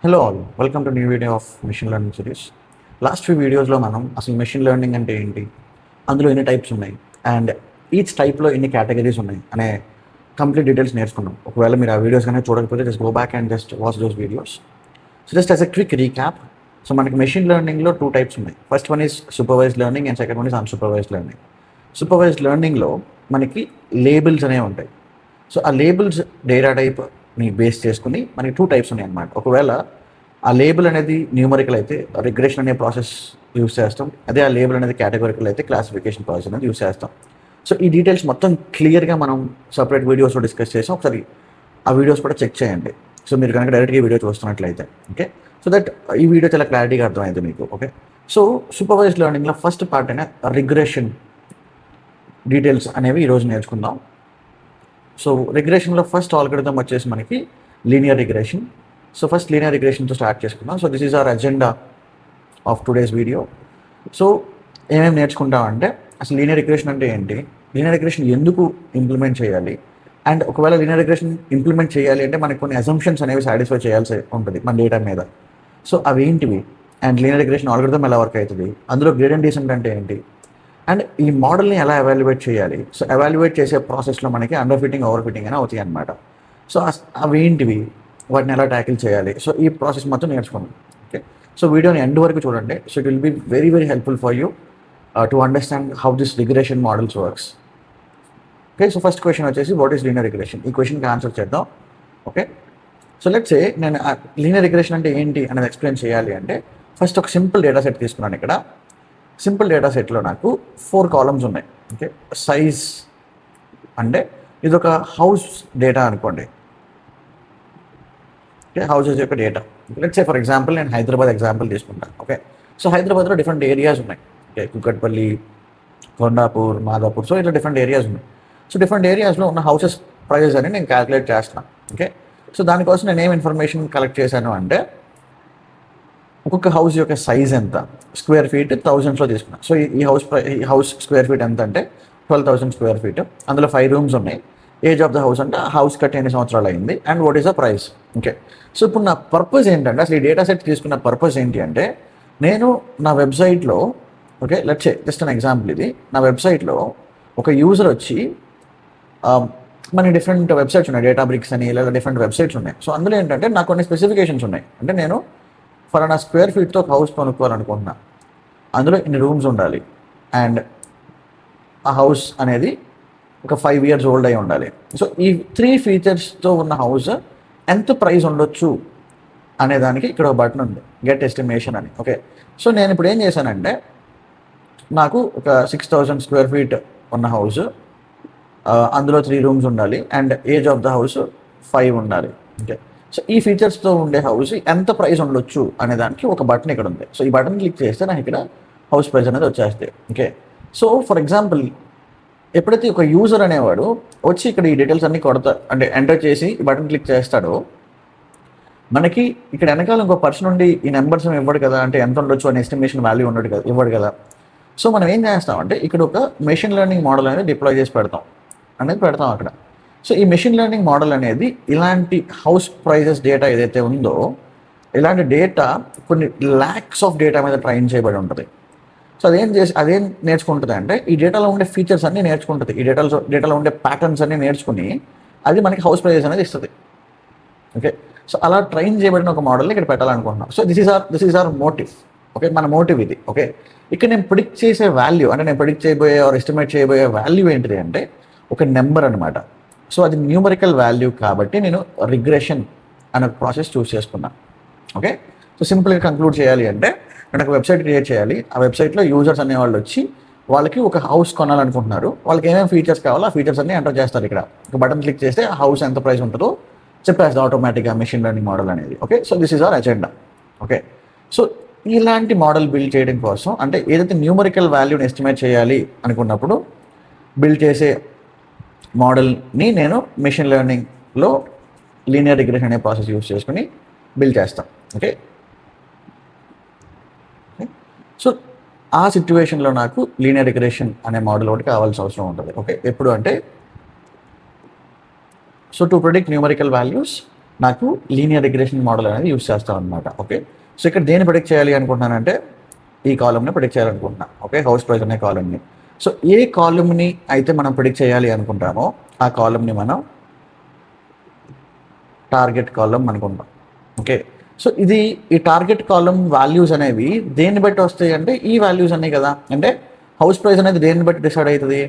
Hello all, welcome to new video of machine learning series. Last few వీడియోస్లో మనం అసలు machine learning అంటే ఏంటి, అందులో ఎన్ని టైప్స్ ఉన్నాయి అండ్ ఈచ్ టైప్లో ఎన్ని కేటగిరీస్ ఉన్నాయి అనే కంప్లీట్ డీటెయిల్స్ నేర్చుకున్నాం. ఒకవేళ మీరు ఆ వీడియోస్ కానీ చూడకపోతే just go back and just watch those videos. So just as a quick recap, so మనకి మెషిన్ లెర్నింగ్లో టూ టైప్స్ ఉన్నాయి. First one is supervised learning and second one is unsupervised learning. Supervised లెర్నింగ్లో మనకి labels అనేవి ఉంటాయి. So ఆ labels data టైప్ని base చేసుకుని మనకి టూ టైప్స్ ఉన్నాయి అన్నమాట. ఒకవేళ ఆ లేబుల్ అనేది న్యూమరికల్ అయితే రిగ్రెషన్ అనే ప్రాసెస్ యూస్ చేస్తాం. అదే ఆ లేబుల్ అనేది కేటగిరికల్ అయితే క్లాసిఫికేషన్ ప్రాసెస్ అనేది యూస్ చేస్తాం. సో ఈ డీటెయిల్స్ మొత్తం క్లియర్గా మనం సపరేట్ వీడియోస్లో డిస్కస్ చేసాం. ఒకసారి ఆ వీడియోస్ కూడా చెక్ చేయండి. సో మీరు కనుక డైరెక్ట్గా ఈ వీడియో చూస్తున్నట్లయితే ఓకే. సో దట్ ఈ వీడియో చాలా క్లారిటీగా అర్థమైంది మీకు. ఓకే, సో సూపర్వైజ్డ్ లెర్నింగ్లో ఫస్ట్ పార్ట్ అయిన రిగ్రెషన్ డీటెయిల్స్ అనేవి ఈరోజు నేర్చుకుందాం. సో రిగ్రెషన్లో ఫస్ట్ ఆల్గరిథం వచ్చేసి మనకి linear regression. So first linear రిగ్రెషన్తో స్టార్ట్ చేసుకుందాం. So this is our agenda of today's video. So ఏమేమి నేర్చుకుంటామంటే అసలు లీనియర్ రిగ్రెషన్ అంటే ఏంటి, లీనియర్ రిగ్రెషన్ ఎందుకు ఇంప్లిమెంట్ చేయాలి, అండ్ ఒకవేళ లీనియర్ రిగ్రెషన్ ఇంప్లిమెంట్ చేయాలి అంటే మనకి కొన్ని అజంప్షన్స్ అనేవి సాటిస్ఫై చేయాల్సి ఉంటుంది మన డేటా మీద. సో అవి ఏంటివి, అండ్ లీనియర్ రిగ్రెషన్ ఆల్గరిథం ఎలా వర్క్ అవుతుంది, అందులో గ్రేడియంట్ డీసెంట్ అంటే ఏంటి, అండ్ ఈ మోడల్ని ఎలా ఎవాల్యుయేట్ చేయాలి. సో ఎవాల్యుయేట్ చేసే ప్రాసెస్లో మనకి అండర్ ఫిట్టింగ్ ఓవర్ ఫిట్టింగ్ అని అవుతాయి అనమాట. సో అవి ఏంటివి, వాటిని ఎలా ట్యాకిల్ చేయాలి, సో ఈ ప్రాసెస్ మొత్తం నేర్చుకున్నాం. ఓకే, సో వీడియోని ఎండ్ వరకు చూడండి. So it will be very very helpful for you to understand how this regression models works. Okay, so first question వచ్చేసి వాట్ ఈస్ లీనియర్ రిగ్రెషన్. ఈ క్వశ్చన్కి ఆన్సర్ చేద్దాం. ఓకే, సో లెట్స్ సే నేను linear regression అంటే ఏంటి అనేది explain చేయాలి అంటే ఫస్ట్ ఒక సింపుల్ డేటా సెట్ తీసుకున్నాను. ఇక్కడ సింపుల్ డేటా సెట్లో నాకు 4 కాలమ్స్ ఉన్నాయి. ఓకే, సైజ్ అంటే ఇది ఒక హౌస్ డేటా అనుకోండి. ఓకే, హౌసెస్ యొక్క data. Let's say for example నేను హైదరాబాద్ ఎగ్జాంపుల్ తీసుకుంటాను. ఓకే, సో హైదరాబాద్లో డిఫరెంట్ ఏరియాస్ ఉన్నాయి. ఓకే, కుకట్పల్లి, కొండాపూర్, మాదాపూర్, సో ఇట్లా డిఫరెంట్ ఏరియాస్ ఉన్నాయి. సో డిఫరెంట్ ఏరియాస్లో ఉన్న హౌసెస్ ప్రైజెస్ అని నేను క్యాలిక్యులేట్ చేస్తున్నాను. ఓకే, సో దానికోసం నేను ఏం ఇన్ఫర్మేషన్ కలెక్ట్ చేశాను అంటే ఒక్కొక్క హౌస్ యొక్క సైజ్ ఎంత, స్క్వేర్ ఫీట్ థౌజండ్స్లో తీసుకున్నాను. సో ఈ హౌస్ స్క్వేర్ ఫీట్ ఎంత అంటే 12,000 స్క్వేర్ ఫీట్. అందులో 5 రూమ్స్ ఉన్నాయి. ఏజ్ ఆఫ్ ద హౌస్ అంటే హౌస్ కట్టి ఎన్ని సంవత్సరాలు అయింది, and what is the price. Okay, so ఇప్పుడు నా పర్పస్ ఏంటంటే అసలు ఈ డేటా సెట్ తీసుకున్న పర్పస్ ఏంటి అంటే నేను నా వెబ్సైట్లో, okay let's say just an example ఇది, నా వెబ్సైట్లో ఒక యూజర్ వచ్చి మన డిఫరెంట్ వెబ్సైట్స్ ఉన్నాయి, డేటా బ్రిక్స్ అని లేదా డిఫరెంట్ వెబ్సైట్స్ ఉన్నాయి. సో అందులో ఏంటంటే నాకు కొన్ని స్పెసిఫికేషన్స్ ఉన్నాయి. అంటే నేను ఫలానా స్క్వేర్ ఫీట్తో ఒక హౌస్ కొనుక్కోవాలనుకుంటున్నా, అందులో ఇన్ని రూమ్స్ ఉండాలి, అండ్ ఆ హౌస్ అనేది ఒక 5 years ఓల్డ్ అయి ఉండాలి. సో ఈ 3 ఫీచర్స్తో ఉన్న హౌస్ ఎంత ప్రైస్ ఉండొచ్చు అనేదానికి ఇక్కడ ఒక బటన్ ఉంది, గెట్ ఎస్టిమేషన్ అని. ఓకే, సో నేను ఇప్పుడు ఏం చేశానంటే నాకు ఒక 6,000 స్క్వేర్ ఫీట్ ఉన్న హౌస్, అందులో 3 రూమ్స్ ఉండాలి, and age of the house 5 ఉండాలి. ఓకే, సో ఈ ఫీచర్స్తో ఉండే హౌస్ ఎంత ప్రైస్ ఉండొచ్చు అనే దానికి ఒక బటన్ ఇక్కడ ఉంది. సో ఈ బటన్ క్లిక్ చేస్తే నాకు ఇక్కడ హౌస్ ప్రైస్ అనేది వచ్చేస్తాయి. ఓకే, సో ఫర్ ఎగ్జాంపుల్ ఎప్పుడైతే ఒక యూజర్ అనేవాడు వచ్చి ఇక్కడ ఈ డీటెయిల్స్ అన్ని అంటే ఎంటర్ చేసి ఈ బటన్ క్లిక్ చేస్తాడో మనకి ఇక్కడ వెనకాల ఇంకో పర్సన్ ఉండి ఈ నెంబర్స్ ఇవ్వడు కదా, అంటే ఎంత ఉండొచ్చు అనే ఎస్టిమేషన్ వాల్యూ ఉండడు కదా, ఇవ్వడు కదా. సో మనం ఏం చేస్తామంటే ఇక్కడ ఒక మెషిన్ లెర్నింగ్ మోడల్ అనేది డిప్లాయ్ చేసి పెడతాం అక్కడ. సో ఈ మెషిన్ లెర్నింగ్ మోడల్ అనేది ఇలాంటి హౌస్ ప్రైజెస్ డేటా ఏదైతే ఉందో ఇలాంటి డేటా కొన్ని ల్యాక్స్ ఆఫ్ డేటా మీద ట్రైన్ చేయబడి ఉంటుంది. సో అదేం నేర్చుకుంటుంది అంటే ఈ డేటాలో ఉండే ఫీచర్స్ అన్నీ నేర్చుకుంటుంది. ఈ డేటాలో ఉండే ప్యాటర్న్స్ అన్నీ నేర్చుకుని అది మనకి హౌస్ ప్రైజెస్ అనేది ఇస్తుంది. ఓకే, సో అలా ట్రైన్ చేయబడిన ఒక మోడల్ని ఇక్కడ పెట్టాలనుకుంటున్నాం. So this is our motive. Okay, మన మోటివ్ ఇది. ఓకే, ఇక్కడ నేను ప్రిడిక్ట్ చేసే వాల్యూ, అంటే నేను ప్రిడిక్ట్ చేయబోయే ఆర్ ఎస్టిమేట్ చేయబోయే వాల్యూ ఏంటిది అంటే ఒక నెంబర్ అనమాట. సో అది న్యూమరికల్ వాల్యూ కాబట్టి నేను రిగ్రెషన్ అనే ప్రాసెస్ చూస్ చేసుకున్నాను. ఓకే, సో సింపుల్గా కంక్లూడ్ చేయాలి అంటే నేను ఒక వెబ్సైట్ క్రియేట్ చేయాలి. ఆ వెబ్సైట్లో యూజర్స్ అనేవాళ్ళు వచ్చి వాళ్ళకి ఒక హౌస్ కొనాలనుకుంటున్నారు. వాళ్ళకి ఏమేమి ఫీచర్స్ కావాలో ఆ ఫీచర్స్ అన్ని ఎంటర్ చేస్తారు. ఇక్కడ ఒక బటన్ క్లిక్ చేస్తే ఆ హౌస్ ఎంత ప్రైస్ ఉంటుందో చెప్పేస్తుంది ఆటోమేటిక్గా మెషిన్ లెర్నింగ్ మోడల్ అనేది. Okay, so this is our agenda. Okay, so ఇలాంటి మోడల్ బిల్డ్ చేయడం కోసం, అంటే ఏదైతే న్యూమరికల్ వాల్యూని ఎస్టిమేట్ చేయాలి అనుకున్నప్పుడు బిల్డ్ చేసే మోడల్ని నేను మెషిన్ లెర్నింగ్లో లీనియర్ రిగ్రెషన్ అనే ప్రాసెస్ యూజ్ చేసుకుని బిల్డ్ చేస్తాను. ఓకే, సో ఆ సిచ్యువేషన్లో నాకు లీనియర్ రిగ్రెషన్ అనే మోడల్ ఒకటి కావాల్సిన అవసరం ఉంటుంది. ఓకే, ఎప్పుడు అంటే so to predict numerical values నాకు లీనియర్ రిగ్రెషన్ మోడల్ అనేది యూస్ చేస్తాను అనమాట. ఓకే, సో ఇక్కడ దేన్ని ప్రిడిక్ట్ చేయాలి అనుకుంటున్నానంటే ఈ కాలమ్ని ప్రిడిక్ట్ చేయాలనుకుంటున్నా. ఓకే, హౌస్ ప్రైస్ అనే కాలమ్ని. సో ఏ కాలమ్ని అయితే మనం ప్రిడిక్ట్ చేయాలి అనుకుంటామో ఆ కాలమ్ని మనం టార్గెట్ కాలమ్ అనుకుంటాం. ఓకే, సో ఈ టార్గెట్ కాలమ్ వాల్యూస్ అనేవి దేన్ని బట్టి వస్తాయి అంటే ఈ వాల్యూస్ అన్నీ కదా. అంటే హౌస్ ప్రైస్ అనేది దేన్ని బట్టి డిసైడ్ అవుతుంది,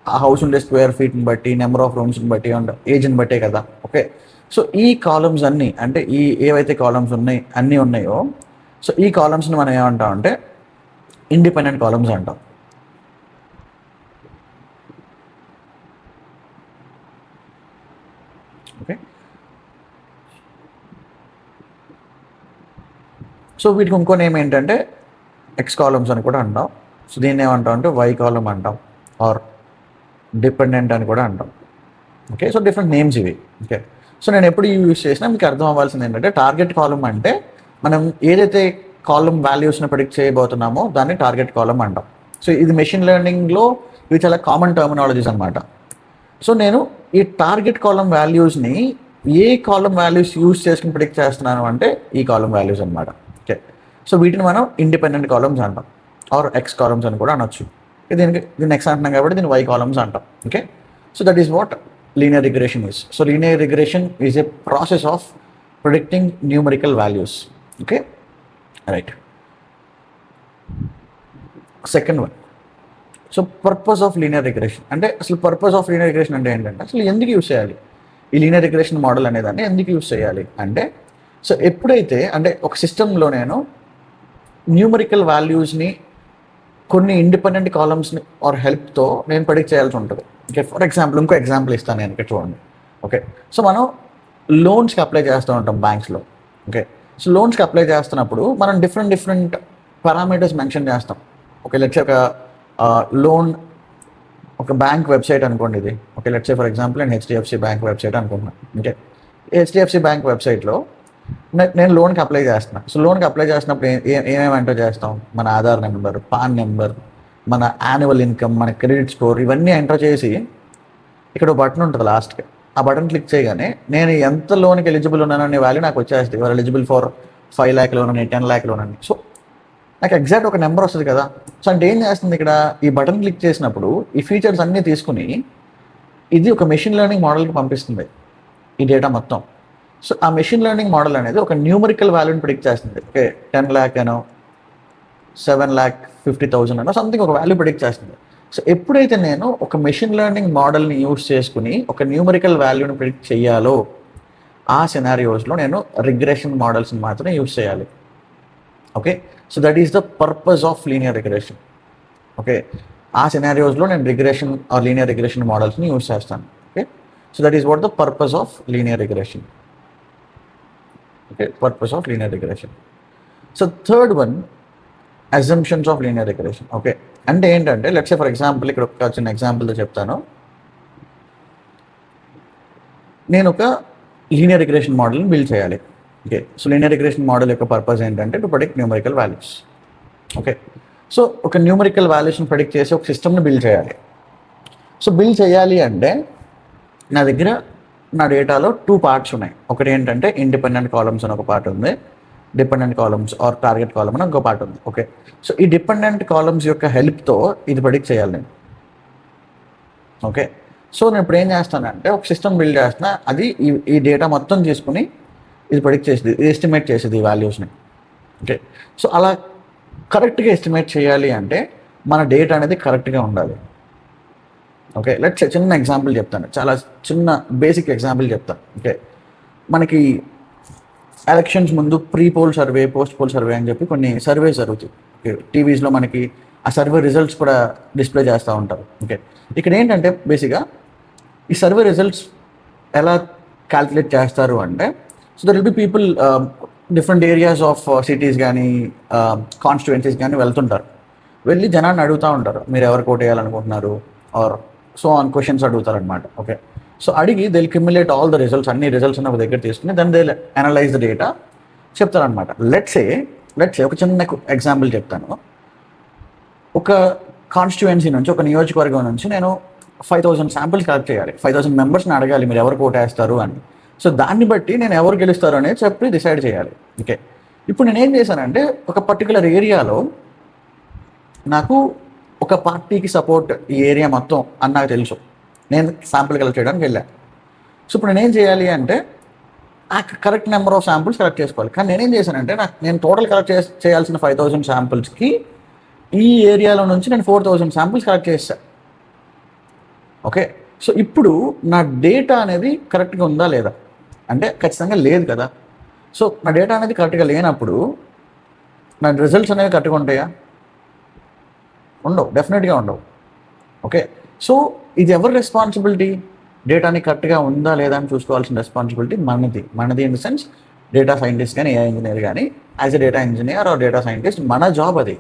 ఆ హౌస్ ఉండే స్క్వేర్ ఫీట్ని బట్టి, నెంబర్ ఆఫ్ రూమ్స్ని బట్టి అండ్ ఏజ్ని బట్టే కదా. ఓకే, సో ఈ కాలమ్స్ అన్నీ అంటే ఏవైతే కాలమ్స్ అన్నీ ఉన్నాయో సో ఈ కాలమ్స్ని మనం ఏమంటాం అంటే ఇండిపెండెంట్ కాలమ్స్ అంటాం. ఓకే, సో వీటికి ఇంకో నేమ్ ఏంటంటే ఎక్స్ కాలమ్స్ అని కూడా అంటాం. సో దీన్ని ఏమంటాం అంటే వై కాలమ్ అంటాం ఆర్ డిపెండెంట్ అని కూడా అంటాం. ఓకే, సో డిఫరెంట్ నేమ్స్ ఇవి. ఓకే, సో నేను ఎప్పుడు యూజ్ చేసినా మీకు అర్థం అవ్వాల్సింది ఏంటంటే టార్గెట్ కాలమ్ అంటే మనం ఏదైతే కాలమ్ వాల్యూస్ని ప్రిడిక్ట్ చేయబోతున్నామో దాన్ని టార్గెట్ కాలమ్ అంటాం. సో ఇది మెషిన్ లెర్నింగ్లో ఇవి చాలా కామన్ టర్మినాలజీస్ అనమాట. సో నేను ఈ టార్గెట్ కాలమ్ వాల్యూస్ని ఏ కాలమ్ వాల్యూస్ యూజ్ చేసుకుని ప్రిడిక్ట్ చేస్తున్నాను అంటే ఈ కాలమ్ వాల్యూస్ అనమాట. ఓకే, సో వీటిని మనం ఇండిపెండెంట్ కాలమ్స్ అంటాం ఆర్ ఎక్స్ కాలమ్స్ అని కూడా అనొచ్చు. దీన్ని ఎక్స్ అంటున్నాం కాబట్టి దీన్ని వై కాలమ్స్ అంటాం. Okay, so that is what linear regression is. So linear regression is a process of predicting numerical values. Okay, right. Second one, so purpose of linear regression అంటే అసలు purpose of linear regression అంటే ఏంటంటే అసలు ఎందుకు use చేయాలి ఈ linear regression model అనేదాన్ని ఎందుకు యూస్ చేయాలి అంటే సో ఎప్పుడైతే అంటే ఒక సిస్టంలో నేను న్యూమరికల్ వాల్యూస్ని కొన్ని ఇండిపెండెంట్ కాలమ్స్ని ఆర్ హెల్ప్తో నేను ప్రెడిక్ట్ చేయాల్సి ఉంటుంది. ఓకే, ఫర్ ఎగ్జాంపుల్ ఇంకో ఎగ్జాంపుల్ ఇస్తాను నేను ఇక్కడ చూడండి. ఓకే, సో మనం లోన్స్కి అప్లై చేస్తూ ఉంటాం బ్యాంక్స్లో. ఓకే, సో లోన్స్కి అప్లై చేస్తున్నప్పుడు మనం డిఫరెంట్ పారామీటర్స్ మెన్షన్ చేస్తాం. ఓకే, లెట్స్ ఒక లోన్ ఒక బ్యాంక్ వెబ్సైట్ అనుకోండి ఇది. ఓకే, లెట్స్ ఫర్ ఎగ్జాంపుల్ నేను హెచ్డిఎఫ్సి బ్యాంక్ వెబ్సైట్ అనుకుంటున్నాను. ఓకే, హెచ్డిఎఫ్సి బ్యాంక్ వెబ్సైట్లో నేను లోన్కి అప్లై చేస్తున్నాను. సో లోన్కి అప్లై చేసినప్పుడు ఏమేమి ఎంటర్ చేస్తాం, మన ఆధార్ నెంబర్, పాన్ నెంబర్, మన యాన్యువల్ ఇన్కమ్, మన క్రెడిట్ స్కోర్, ఇవన్నీ ఎంటర్ చేసి ఇక్కడ ఒక బటన్ ఉంటుంది లాస్ట్కి. ఆ బటన్ క్లిక్ చేయగానే నేను ఎంత లోన్కి ఎలిజిబుల్ ఉన్నాననే వాల్యూ నాకు వచ్చేస్తుంది. Your eligible for 5 lakh loan అని, 10 lakh లోన్ అని. సో నాకు ఎగ్జాక్ట్ ఒక నెంబర్ వస్తుంది కదా. సో అంటే ఏం చేస్తుంది ఇక్కడ ఈ బటన్ క్లిక్ చేసినప్పుడు ఈ ఫీచర్స్ అన్నీ తీసుకుని ఇది ఒక మెషిన్ లెర్నింగ్ మోడల్కి పంపిస్తుంది ఈ డేటా మొత్తం. సో ఆ మెషిన్ లెర్నింగ్ మోడల్ అనేది ఒక న్యూమరికల్ వాల్యూని ప్రిడిక్ట్ చేస్తుంది. ఓకే, 10 lakh అనో 7,50,000 అనో సంథింగ్ ఒక వాల్యూ ప్రిడిక్ట్ చేస్తుంది. సో ఎప్పుడైతే నేను ఒక మెషిన్ లెర్నింగ్ మోడల్ని యూస్ చేసుకుని ఒక న్యూమరికల్ వాల్యూని ప్రిడిక్ట్ చేయాలో ఆ సినారియోస్లో నేను రిగ్రెషన్ మోడల్స్ని మాత్రమే యూస్ చేయాలి. Okay, so that is the purpose of linear regression. Okay, ఆ సినారియోస్లో నేను రిగ్రెషన్ ఆర్ లీనియర్ రిగ్రెషన్ మోడల్స్ని యూస్ చేస్తాను. Okay, so that is what the purpose of linear regression. Okay, purpose of linear regression. So third one, assumptions of linear regression. Okay, అంటే ఏంటంటే let's say for example ఇక్కడ ఒక చిన్న ఎగ్జాంపుల్తో చెప్తాను. నేను ఒక లీనియర్ రిగ్రెషన్ మోడల్ని బిల్డ్ చేయాలి. Okay, so linear regression model యొక్క పర్పస్ ఏంటంటే to predict numerical values. Okay, so ఒక న్యూమరికల్ వాల్యూస్ని ప్రెడిక్ట్ చేసి ఒక సిస్టమ్ని బిల్డ్ చేయాలి. సో బిల్డ్ చేయాలి అంటే నా దగ్గర నా డేటాలో 2 parts ఉన్నాయి. ఒకటి ఏంటంటే ఇండిపెండెంట్ కాలమ్స్ అని ఒక పార్ట్ ఉంది, dependent columns or target column అని ఇంకో పార్ట్ ఉంది. ఓకే, సో ఈ డిపెండెంట్ కాలమ్స్ యొక్క హెల్ప్తో ఇది ప్రెడిక్ట్ చేయాలి నేను. ఓకే, సో నేను ఇప్పుడు ఏం చేస్తానంటే ఒక సిస్టమ్ బిల్డ్ చేస్తున్నా, అది ఈ డేటా మొత్తం తీసుకుని ఇది ప్రెడిక్ట్ చేసేది, ఎస్టిమేట్ చేసేది ఈ వాల్యూస్ని. ఓకే, సో అలా కరెక్ట్గా ఎస్టిమేట్ చేయాలి అంటే మన డేటా అనేది కరెక్ట్గా ఉండాలి. ఓకే, లెట్స్ చిన్న ఎగ్జాంపుల్ చెప్తాను, చాలా చిన్న బేసిక్ ఎగ్జాంపుల్ చెప్తాను. ఓకే, మనకి ఎలక్షన్స్ ముందు pre poll survey, post poll survey అని చెప్పి కొన్ని సర్వేస్ జరుగుతాయి. ఓకే, టీవీస్లో మనకి ఆ సర్వే రిజల్ట్స్ కూడా డిస్ప్లే చేస్తూ ఉంటారు. ఓకే, ఇక్కడ ఏంటంటే బేసిక్గా ఈ సర్వే రిజల్ట్స్ ఎలా క్యాల్కులేట్ చేస్తారు అంటే so there will be people different areas of cities కానీ కాన్స్టిట్యుయెన్సీస్ కానీ వెళ్తుంటారు. వెళ్ళి జనాన్ని అడుగుతూ ఉంటారు, మీరు ఎవరు కోట్ వేయాలనుకుంటున్నారు ఆర్ సో ఆన్ క్వశ్చన్స్ అడుగుతారనమాట. ఓకే, సో అడిగి they cumulate all the results, అన్ని రిజల్ట్స్ ఒక దగ్గర తీసుకుని then they analyse the data చెప్తారనమాట. లెట్స్ ఏ ఒక చిన్న ఎగ్జాంపుల్ చెప్తాను. ఒక కాన్స్టిట్యుయెన్సీ నుంచి, ఒక నియోజకవర్గం నుంచి నేను 5,000 శాంపిల్స్ కలెక్ట్ చేయాలి. 5,000 మెంబర్స్ని అడగాలి మీరు ఎవరు కోట్ వేస్తారు అని. సో దాన్ని బట్టి నేను ఎవరు గెలుస్తారో అనేది చెప్పి డిసైడ్ చేయాలి. ఓకే, ఇప్పుడు నేనేం చేశానంటే ఒక పర్టికులర్ ఏరియాలో నాకు ఒక పార్టీకి సపోర్ట్ ఈ ఏరియా మొత్తం అని నాకు తెలుసు. నేను శాంపుల్ కలెక్ట్ చేయడానికి వెళ్ళాను. సో ఇప్పుడు నేనేం చేయాలి అంటే ఆ correct number of samples collect చేసుకోవాలి. కానీ నేనేం చేశానంటే నేను టోటల్ కలెక్ట్ చేయాల్సిన 5000 శాంపుల్స్కి ఈ ఏరియాలో నుంచి నేను 4000 శాంపుల్స్ కలెక్ట్ చేస్తాను. ఓకే, సో ఇప్పుడు నా డేటా అనేది కరెక్ట్గా ఉందా లేదా అంటే ఖచ్చితంగా లేదు కదా. సో నా డేటా అనేది కరెక్ట్గా లేనప్పుడు నా రిజల్ట్స్ అనేవి కరెక్ట్గా ఉంటాయా? ఉండవు, డెఫినెట్గా ఉండవు. ఓకే, సో ఇది ఎవరి రెస్పాన్సిబిలిటీ? డేటాని కరెక్ట్గా ఉందా లేదా అని చూసుకోవాల్సిన రెస్పాన్సిబిలిటీ మనది in the sense data scientist కానీ ఏఐ ఇంజనీర్ కానీ as a data engineer or data scientist మన జాబ్ అది.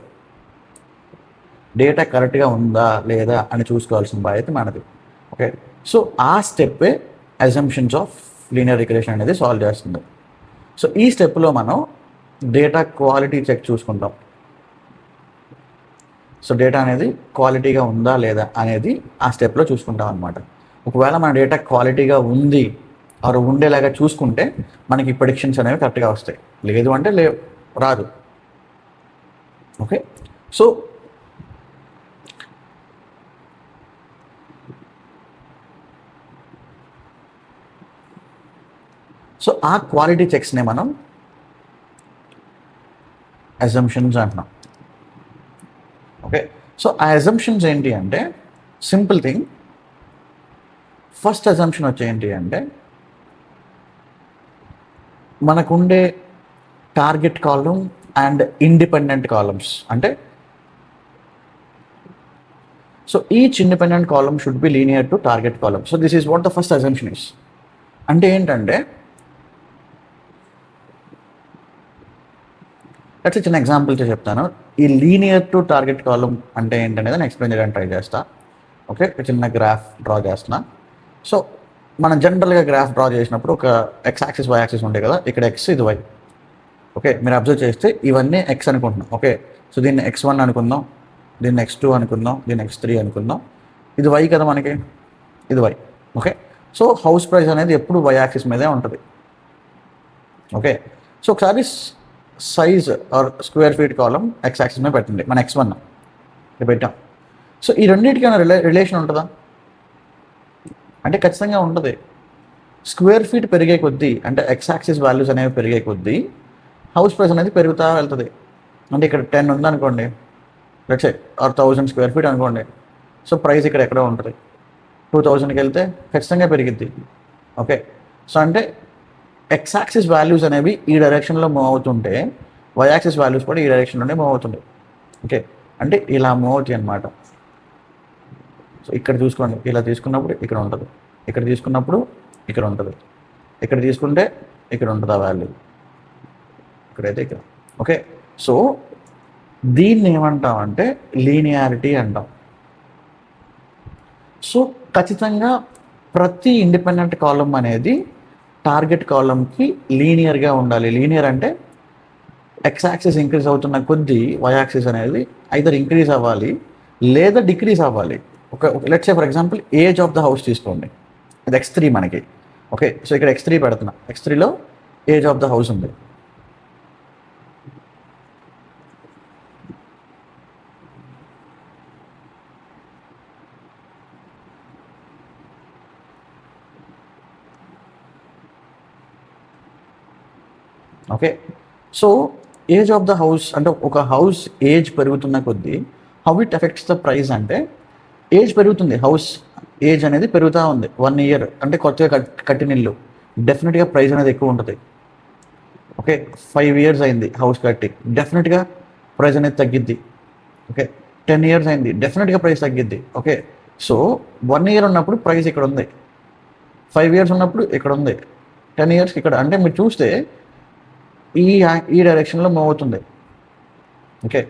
డేటా కరెక్ట్గా ఉందా లేదా అని చూసుకోవాల్సిన బాధ్యత మనది. ఓకే, సో ఆ స్టెప్పే అజంప్షన్స్ ఆఫ్ లీనియర్ రిగ్రెషన్ అనేది సాల్వ్ చేస్తుంది. సో ఈ స్టెప్లో మనం డేటా క్వాలిటీ చెక్ చూసుకుంటాం. సో డేటా అనేది క్వాలిటీగా ఉందా లేదా అనేది ఆ స్టెప్లో చూసుకుంటాం అనమాట. ఒకవేళ మన డేటా క్వాలిటీగా ఉంది ఆరు ఉండేలాగా చూసుకుంటే మనకి ప్రెడిక్షన్స్ అనేవి కరెక్ట్గా వస్తాయి. లేదు అంటే రాదు. ఓకే, సో ఆ క్వాలిటీ చెక్స్నే మనం అజంప్షన్స్ అంటున్నాం. ఓకే, సో ఆ అజంప్షన్స్ ఏంటి అంటే సింపుల్ థింగ్. ఫస్ట్ అజంప్షన్ వచ్చేంటి అంటే మనకుండే target column and independent columns. అంటే so each independent column should be linear to target column. So this is what the first assumption is. అంటే ఏంటంటే అట్లా చిన్న ఎగ్జాంపుల్తో చెప్తాను. ఈ లీనియర్ టు టార్గెట్ కాలమ్ అంటే ఏంటనేది నేను ఎక్స్ప్లెయిన్ చేయడానికి ట్రై చేస్తా. ఓకే, చిన్న గ్రాఫ్ డ్రా చేస్తున్నా. సో మనం జనరల్గా గ్రాఫ్ డ్రా చేసినప్పుడు ఒక ఎక్స్ యాక్సిస్ వై యాక్సిస్ ఉంటాయి కదా. ఇక్కడ ఎక్స్, ఇది వై. ఓకే, మీరు అబ్జర్వ్ చేస్తే ఇవన్నీ ఎక్స్ అనుకుంటున్నాం. ఓకే, సో దీన్ని x1 అనుకుందాం, దీన్ని x2 అనుకుందాం, దీన్ని x3 అనుకుందాం. ఇది వై కదా మనకి, ఇది Y. Okay, so house price అనేది ఎప్పుడు వై యాక్సిస్ మీదే ఉంటుంది. ఓకే, సో ఒకసారి size or square feet column X axis మీద పెట్టండి. మన x1 ఇది పెట్టాం. సో ఈ రెండింటికైనా రిలేషన్ ఉంటుందా అంటే ఖచ్చితంగా ఉంటుంది. స్క్వేర్ ఫీట్ పెరిగే కొద్దీ అంటే ఎక్స్ యాక్సిస్ వాల్యూస్ అనేవి పెరిగే కొద్దీ హౌస్ ప్రైస్ అనేది పెరుగుతూ వెళ్తుంది. అంటే ఇక్కడ 10 ఉందనుకోండి, let's say or 1000 square feet అనుకోండి. సో ప్రైస్ ఇక్కడ ఎక్కడో ఉంటుంది. 2000కి వెళ్తే ఖచ్చితంగా పెరిగిద్ది. ఓకే, సో అంటే ఎక్స్ యాక్సిస్ వాల్యూస్ అనేవి ఈ డైరెక్షన్లో మూవ్ అవుతుంటే వై యాక్సిస్ వాల్యూస్ కూడా ఈ డైరెక్షన్లోనే మూవ్ అవుతుంటాయి. ఓకే, అంటే ఇలా మూవ్ అవుతాయి అన్నమాట. సో ఇక్కడ చూసుకోండి, ఇలా తీసుకున్నప్పుడు ఇక్కడ ఉంటుంది, ఇక్కడ తీసుకున్నప్పుడు ఇక్కడ ఉంటుంది, ఇక్కడ తీసుకుంటే ఇక్కడ ఉంటుంది ఆ వాల్యూ, ఇక్కడైతే ఇక్కడ. ఓకే, సో దీన్ని ఏమంటాం అంటే లీనియారిటీ అంటాం. సో ఖచ్చితంగా ప్రతి ఇండిపెండెంట్ కాలమ్ అనేది టార్గెట్ కాలమ్కి లీనియర్గా ఉండాలి. లీనియర్ అంటే ఎక్స్ యాక్సిస్ ఇంక్రీజ్ అవుతున్న కొద్దీ వై యాక్సిస్ అనేది ఐదర్ ఇంక్రీజ్ అవ్వాలి లేదా డిక్రీజ్ అవ్వాలి. ఒక let's say for example age of the house తీసుకోండి, ఇది x3 మనకి. ఓకే, సో ఇక్కడ x3 పెడుతున్నా, x3లో ఏజ్ ఆఫ్ ద హౌస్ ఉంది. Okay, so age of the house అంటే ఒక హౌస్ ఏజ్ పెరుగుతున్న కొద్దీ how it effects the price అంటే ఏజ్ పెరుగుతుంది, హౌస్ ఏజ్ అనేది పెరుగుతూ ఉంది. 1 year అంటే కొత్తగా కట్టిన ఇల్లు, డెఫినెట్గా ప్రైస్ అనేది ఎక్కువ ఉంటుంది. ఓకే, 5 years అయింది హౌస్ కట్టి, డెఫినెట్గా ప్రైస్ అనేది తగ్గిద్ది. ఓకే, 10 years అయింది, డెఫినెట్గా ప్రైస్ తగ్గిద్ది. ఓకే, సో 1 year ఉన్నప్పుడు ప్రైస్ ఇక్కడ ఉంది, 5 years ఉన్నప్పుడు ఇక్కడ ఉంది, 10 years ఇక్కడ. అంటే మీరు చూస్తే ఈ డైరెక్షన్లో మూవ్ అవుతుంది. ఓకే,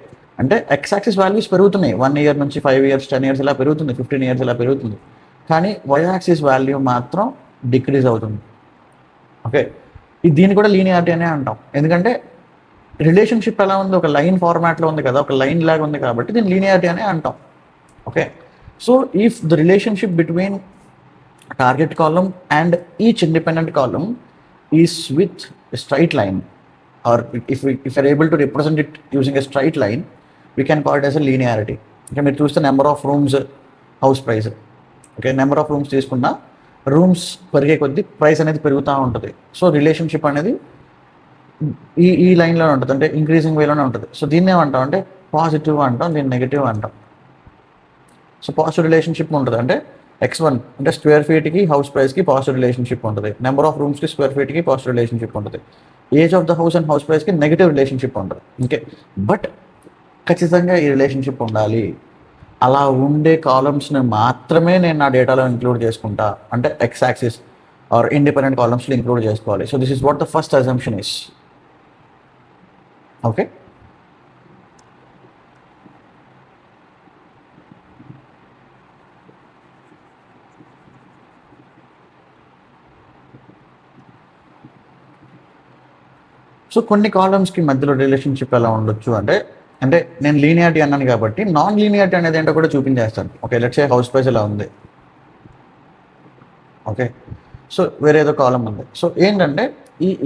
అంటే ఎక్స్ యాక్సిస్ వాల్యూస్ పెరుగుతున్నాయి 1 year నుంచి 5 years, 10 years ఇలా పెరుగుతుంది, 15 years ఇలా పెరుగుతుంది. కానీ వై యాక్సిస్ వాల్యూ మాత్రం డిక్రీజ్ అవుతుంది. ఓకే, దీన్ని కూడా లీనియారిటీ అనే అంటాం. ఎందుకంటే రిలేషన్షిప్ ఎలా ఉంది, ఒక లైన్ ఫార్మాట్లో ఉంది కదా, ఒక లైన్ లాగా ఉంది కాబట్టి దీన్ని లీనియారిటీ అనే అంటాం. Okay, so if the relationship between target column and each independent column is with a straight line, or if we're able to represent it using a straight line, we can call it as a linearity. Okay, మీరు చూస్తే number of rooms house price. Okay, number of rooms తీసుకున్న rooms పెరిగే కొద్దీ price అనేది పెరుగుతూ ఉంటుంది. So relationship అనేది ఈ లైన్లోనే ఉంటుంది, అంటే ఇంక్రీజింగ్ వేలోనే ఉంటుంది. సో దీన్ని ఏమంటాం అంటే పాజిటివ్ అంటాం, దీన్ని నెగిటివ్ అంటాం. సో పాజిటివ్ రిలేషన్షిప్ ఉంటుంది అంటే X1 అంటే స్క్వేర్ ఫీట్కి హౌస్ ప్రైస్కి పాజిటివ్ రిలేషన్షిప్ ఉంటుంది, నెంబర్ ఆఫ్ రూమ్స్కి స్క్వేర్ ఫీట్కి పాజిటివ్ రిలేషన్షిప్ ఉంటుంది, age of the house and house ప్రైస్కి నెగిటివ్ రిలేషన్షిప్ ఉంటుంది. ఓకే, బట్ ఖచ్చితంగా ఈ రిలేషన్షిప్ ఉండాలి. అలా ఉండే కాలమ్స్ని మాత్రమే నేను నా డేటాలో ఇంక్లూడ్ చేసుకుంటా, అంటే ఎక్స్ యాక్సిస్ ఆర్ ఇండిపెండెంట్ కాలమ్స్లో ఇంక్లూడ్ చేసుకోవాలి. So this is what the first assumption is. Okay, so కొన్ని కాలమ్స్కి మధ్యలో రిలేషన్షిప్ ఎలా ఉండొచ్చు అంటే అంటే నేను లీనియారిటీ అన్నాను కాబట్టి నాన్ లీనియారిటీ అనేది ఏంటో కూడా చూపించేస్తాను. Okay, let's say house price ఎలా ఉంది. ఓకే, సో వేరే ఏదో కాలం ఉంది. సో ఏంటంటే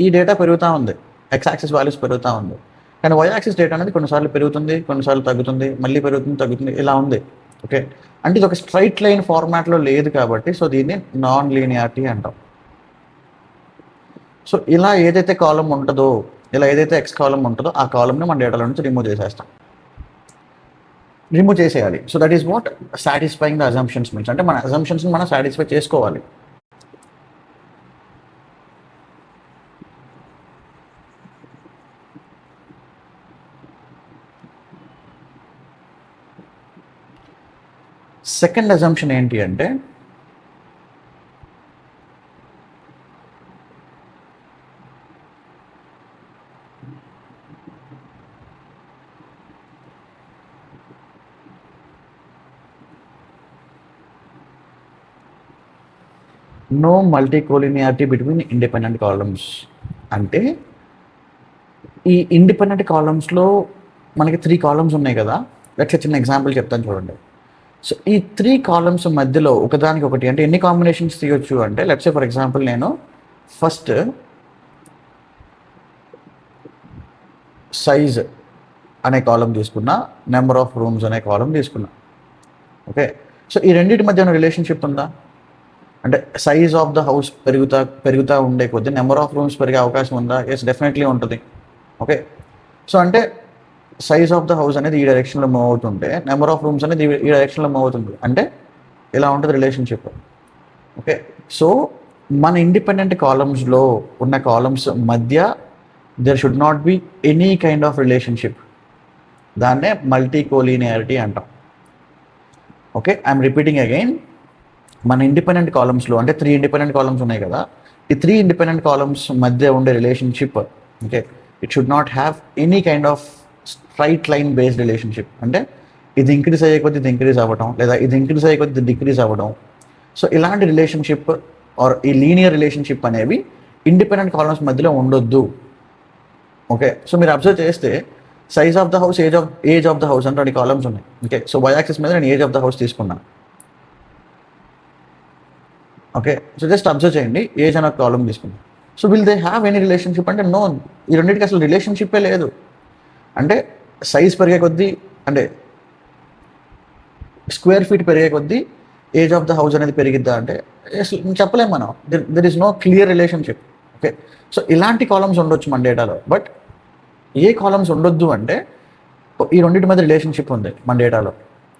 ఈ డేటా పెరుగుతూ ఉంది, ఎక్స్ యాక్సిస్ వాల్యూస్ పెరుగుతూ ఉంది, కానీ వై యాక్సిస్ డేటా అనేది కొన్నిసార్లు పెరుగుతుంది, కొన్నిసార్లు తగ్గుతుంది, మళ్ళీ పెరుగుతుంది, తగ్గుతుంది, ఇలా ఉంది. ఓకే, అంటే ఇది ఒక స్ట్రైట్ లైన్ ఫార్మాట్లో లేదు కాబట్టి సో దీన్ని నాన్ లీనియారిటీ అంటాం. సో ఇలా ఏదైతే కాలం ఉంటుందో, ఇలా ఏదైతే ఎక్స్ కాలం ఉంటుందో ఆ కాలంని మన డేటాలో నుంచి రిమూవ్ చేసేయాలి. So that is what satisfying the assumptions means, అంటే మన అజంప్షన్స్ని మనం సాటిస్ఫై చేసుకోవాలి. సెకండ్ అజంప్షన్ ఏంటి అంటే నో మల్టీకోలినియారిటీ బిట్వీన్ ఇండిపెండెంట్ కాలమ్స్. అంటే ఈ ఇండిపెండెంట్ కాలమ్స్లో మనకి 3 కాలమ్స్ ఉన్నాయి కదా. లెట్స్ చిన్న ఎగ్జాంపుల్ చెప్తాను చూడండి. సో ఈ 3 కాలమ్స్ మధ్యలో ఒకదానికి ఒకటి అంటే ఎన్ని కాంబినేషన్స్ తీయొచ్చు అంటే లెట్స్ ఫర్ ఎగ్జాంపుల్ నేను ఫస్ట్ సైజ్ అనే కాలం తీసుకున్నా, నెంబర్ ఆఫ్ రూమ్స్ అనే కాలం తీసుకున్నా. ఓకే, సో ఈ రెండింటి మధ్య రిలేషన్షిప్ ఉందా అంటే సైజ్ ఆఫ్ ద హౌస్ పెరుగుతూ ఉండే కొద్దీ నెంబర్ ఆఫ్ రూమ్స్ పెరిగే అవకాశం ఉందా? ఎస్, డెఫినెట్లీ ఉంటుంది. ఓకే, సో అంటే సైజ్ ఆఫ్ ద హౌస్ అనేది ఈ డైరెక్షన్లో మూవ్ అవుతుంటే నెంబర్ ఆఫ్ రూమ్స్ అనేది ఈ డైరెక్షన్లో మూవ్ అవుతుంది, అంటే ఇలా ఉంటుంది రిలేషన్షిప్. ఓకే, సో మన ఇండిపెండెంట్ కాలమ్స్లో ఉన్న కాలమ్స్ మధ్య there should not be any kind of relationship, దాన్నే మల్టీ కోలినియారిటీ అంటాం. Okay, I'm repeating again. మన ఇండిపెండెంట్ కాలమ్స్లో అంటే 3 ఇండిపెండెంట్ కాలమ్స్ ఉన్నాయి కదా, ఈ 3 ఇండిపెండెంట్ కాలమ్స్ మధ్య ఉండే relationship, okay, it should not have any kind of straight line based relationship. అంటే ఇది ఇంక్రీజ్ అయ్యే కొద్ది ఇది ఇంక్రీజ్ అవ్వడం, లేదా ఇది ఇంక్రీజ్ అయ్యే కొద్ది డిక్రీజ్ అవ్వడం. సో ఇలాంటి రిలేషన్షిప్ ఆర్ ఈ లీనియర్ రిలేషన్షిప్ అనేవి ఇండిపెండెంట్ కాలమ్స్ మధ్యలో ఉండొద్దు. ఓకే, సో మీరు అబ్జర్వ్ చేస్తే size of the house, age of the house అంటే 2 కాలమ్స్ ఉన్నాయి. ఓకే, సో వై యాక్సిస్ మీద నేను ఏజ్ ఆఫ్ ద హౌస్ తీసుకున్నాను. ఓకే, సో జస్ట్ అబ్జర్వ్ చేయండి, ఏజ్ అనే కాలం తీసుకున్నాను. So will they have any relationship అంటే నో, ఈ రెండింటికి అసలు రిలేషన్షిప్పే లేదు. అంటే సైజ్ పెరిగే కొద్దీ అంటే స్క్వేర్ ఫీట్ పెరిగే కొద్దీ ఏజ్ ఆఫ్ ద హౌస్ అనేది పెరిగిద్దా అంటే చెప్పలేము మనం. There is no clear relationship. Okay, so ఇలాంటి కాలమ్స్ ఉండొచ్చు మన డేటాలో, బట్ ఏ కాలమ్స్ ఉండొద్దు అంటే ఈ రెండింటి మధ్య రిలేషన్షిప్ ఉంది మన డేటాలో.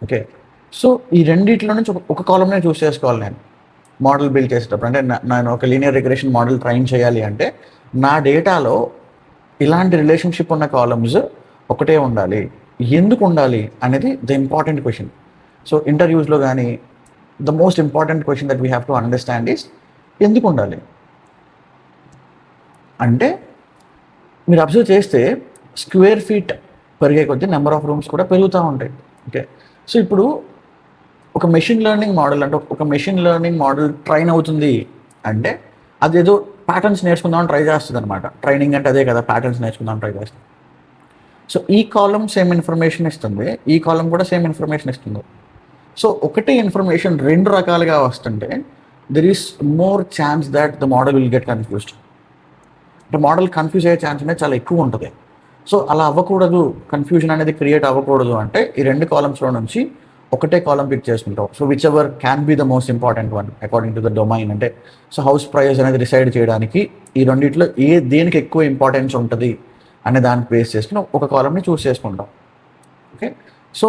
ఓకే, సో ఈ రెండింటిలో నుంచి ఒక కాలమ్నే చూస్ చేసుకోవాలి నేను మోడల్ బిల్డ్ చేసేటప్పుడు. అంటే నేను ఒక లీనియర్ రిగ్రెషన్ మోడల్ ట్రైన్ చేయాలి అంటే నా డేటాలో ఇలాంటి రిలేషన్షిప్ ఉన్న కాలమ్స్ ఒకటే ఉండాలి. ఎందుకు ఉండాలి అనేది ద ఇంపార్టెంట్ క్వశ్చన్. సో ఇంటర్వ్యూస్లో కానీ the most important question that we have to understand is ఎందుకు ఉండాలి అంటే మీరు అబ్జర్వ్ చేస్తే స్క్వేర్ ఫీట్ పెరిగే కొద్దీ నెంబర్ ఆఫ్ రూమ్స్ కూడా పెరుగుతూ ఉంటాయి. ఓకే, సో ఇప్పుడు ఒక మెషిన్ లెర్నింగ్ మోడల్ అంటే ఒక మెషిన్ లెర్నింగ్ మోడల్ ట్రైన్ అవుతుంది అంటే అదేదో ప్యాటర్న్స్ నేర్చుకుందామని ట్రై చేస్తుంది అనమాట. ట్రైనింగ్ అంటే అదే కదా, ప్యాటర్న్స్ నేర్చుకుందామని ట్రై చేస్తుంది. సో ఈ కాలం సేమ్ ఇన్ఫర్మేషన్ ఇస్తుంది, ఈ కాలం కూడా సేమ్ ఇన్ఫర్మేషన్ ఇస్తుంది. సో ఒకటే ఇన్ఫర్మేషన్ 2 రకాలుగా వస్తుంటే there is more chance that the model will get confused. అంటే మోడల్ కన్ఫ్యూజ్ అయ్యే ఛాన్స్ అనేది చాలా ఎక్కువ ఉంటుంది. సో అలా అవ్వకూడదు, కన్ఫ్యూజన్ అనేది క్రియేట్ అవ్వకూడదు అంటే ఈ రెండు కాలమ్స్లో నుంచి ఒకటే కాలం పిక్ చేసుకుంటాం. So which ever can be the most important one according to the domain. అంటే సో హౌస్ ప్రైస్ అనేది డిసైడ్ చేయడానికి ఈ రెండిట్లో దేనికి ఎక్కువ ఇంపార్టెన్స్ ఉంటుంది అనే దాన్ని బేస్ చేసుకుని ఒక కాలంని చూస్ చేసుకుంటాం. Okay, so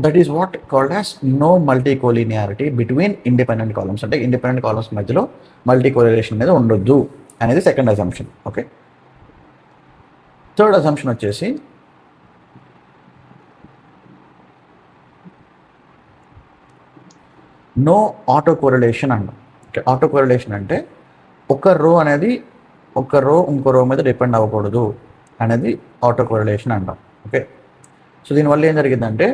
that is what called as no multicollinearity between independent columns. అంటే ఇండిపెండెంట్ కాలమ్స్ మధ్యలో మల్టీ కోరిలేషన్ అనేది ఉండొద్దు అనేది second assumption. Okay, third assumption వచ్చేసి నో ఆటో కోరిలేషన్ అంటాం. ఓకే, ఆటో కోరిలేషన్ అంటే ఒక రో అనేది ఇంకో రో మీద డిపెండ్ అవ్వకూడదు అనేది ఆటో కోరిలేషన్ అంటాం. ఓకే, సో దీనివల్ల ఏం జరిగిందంటే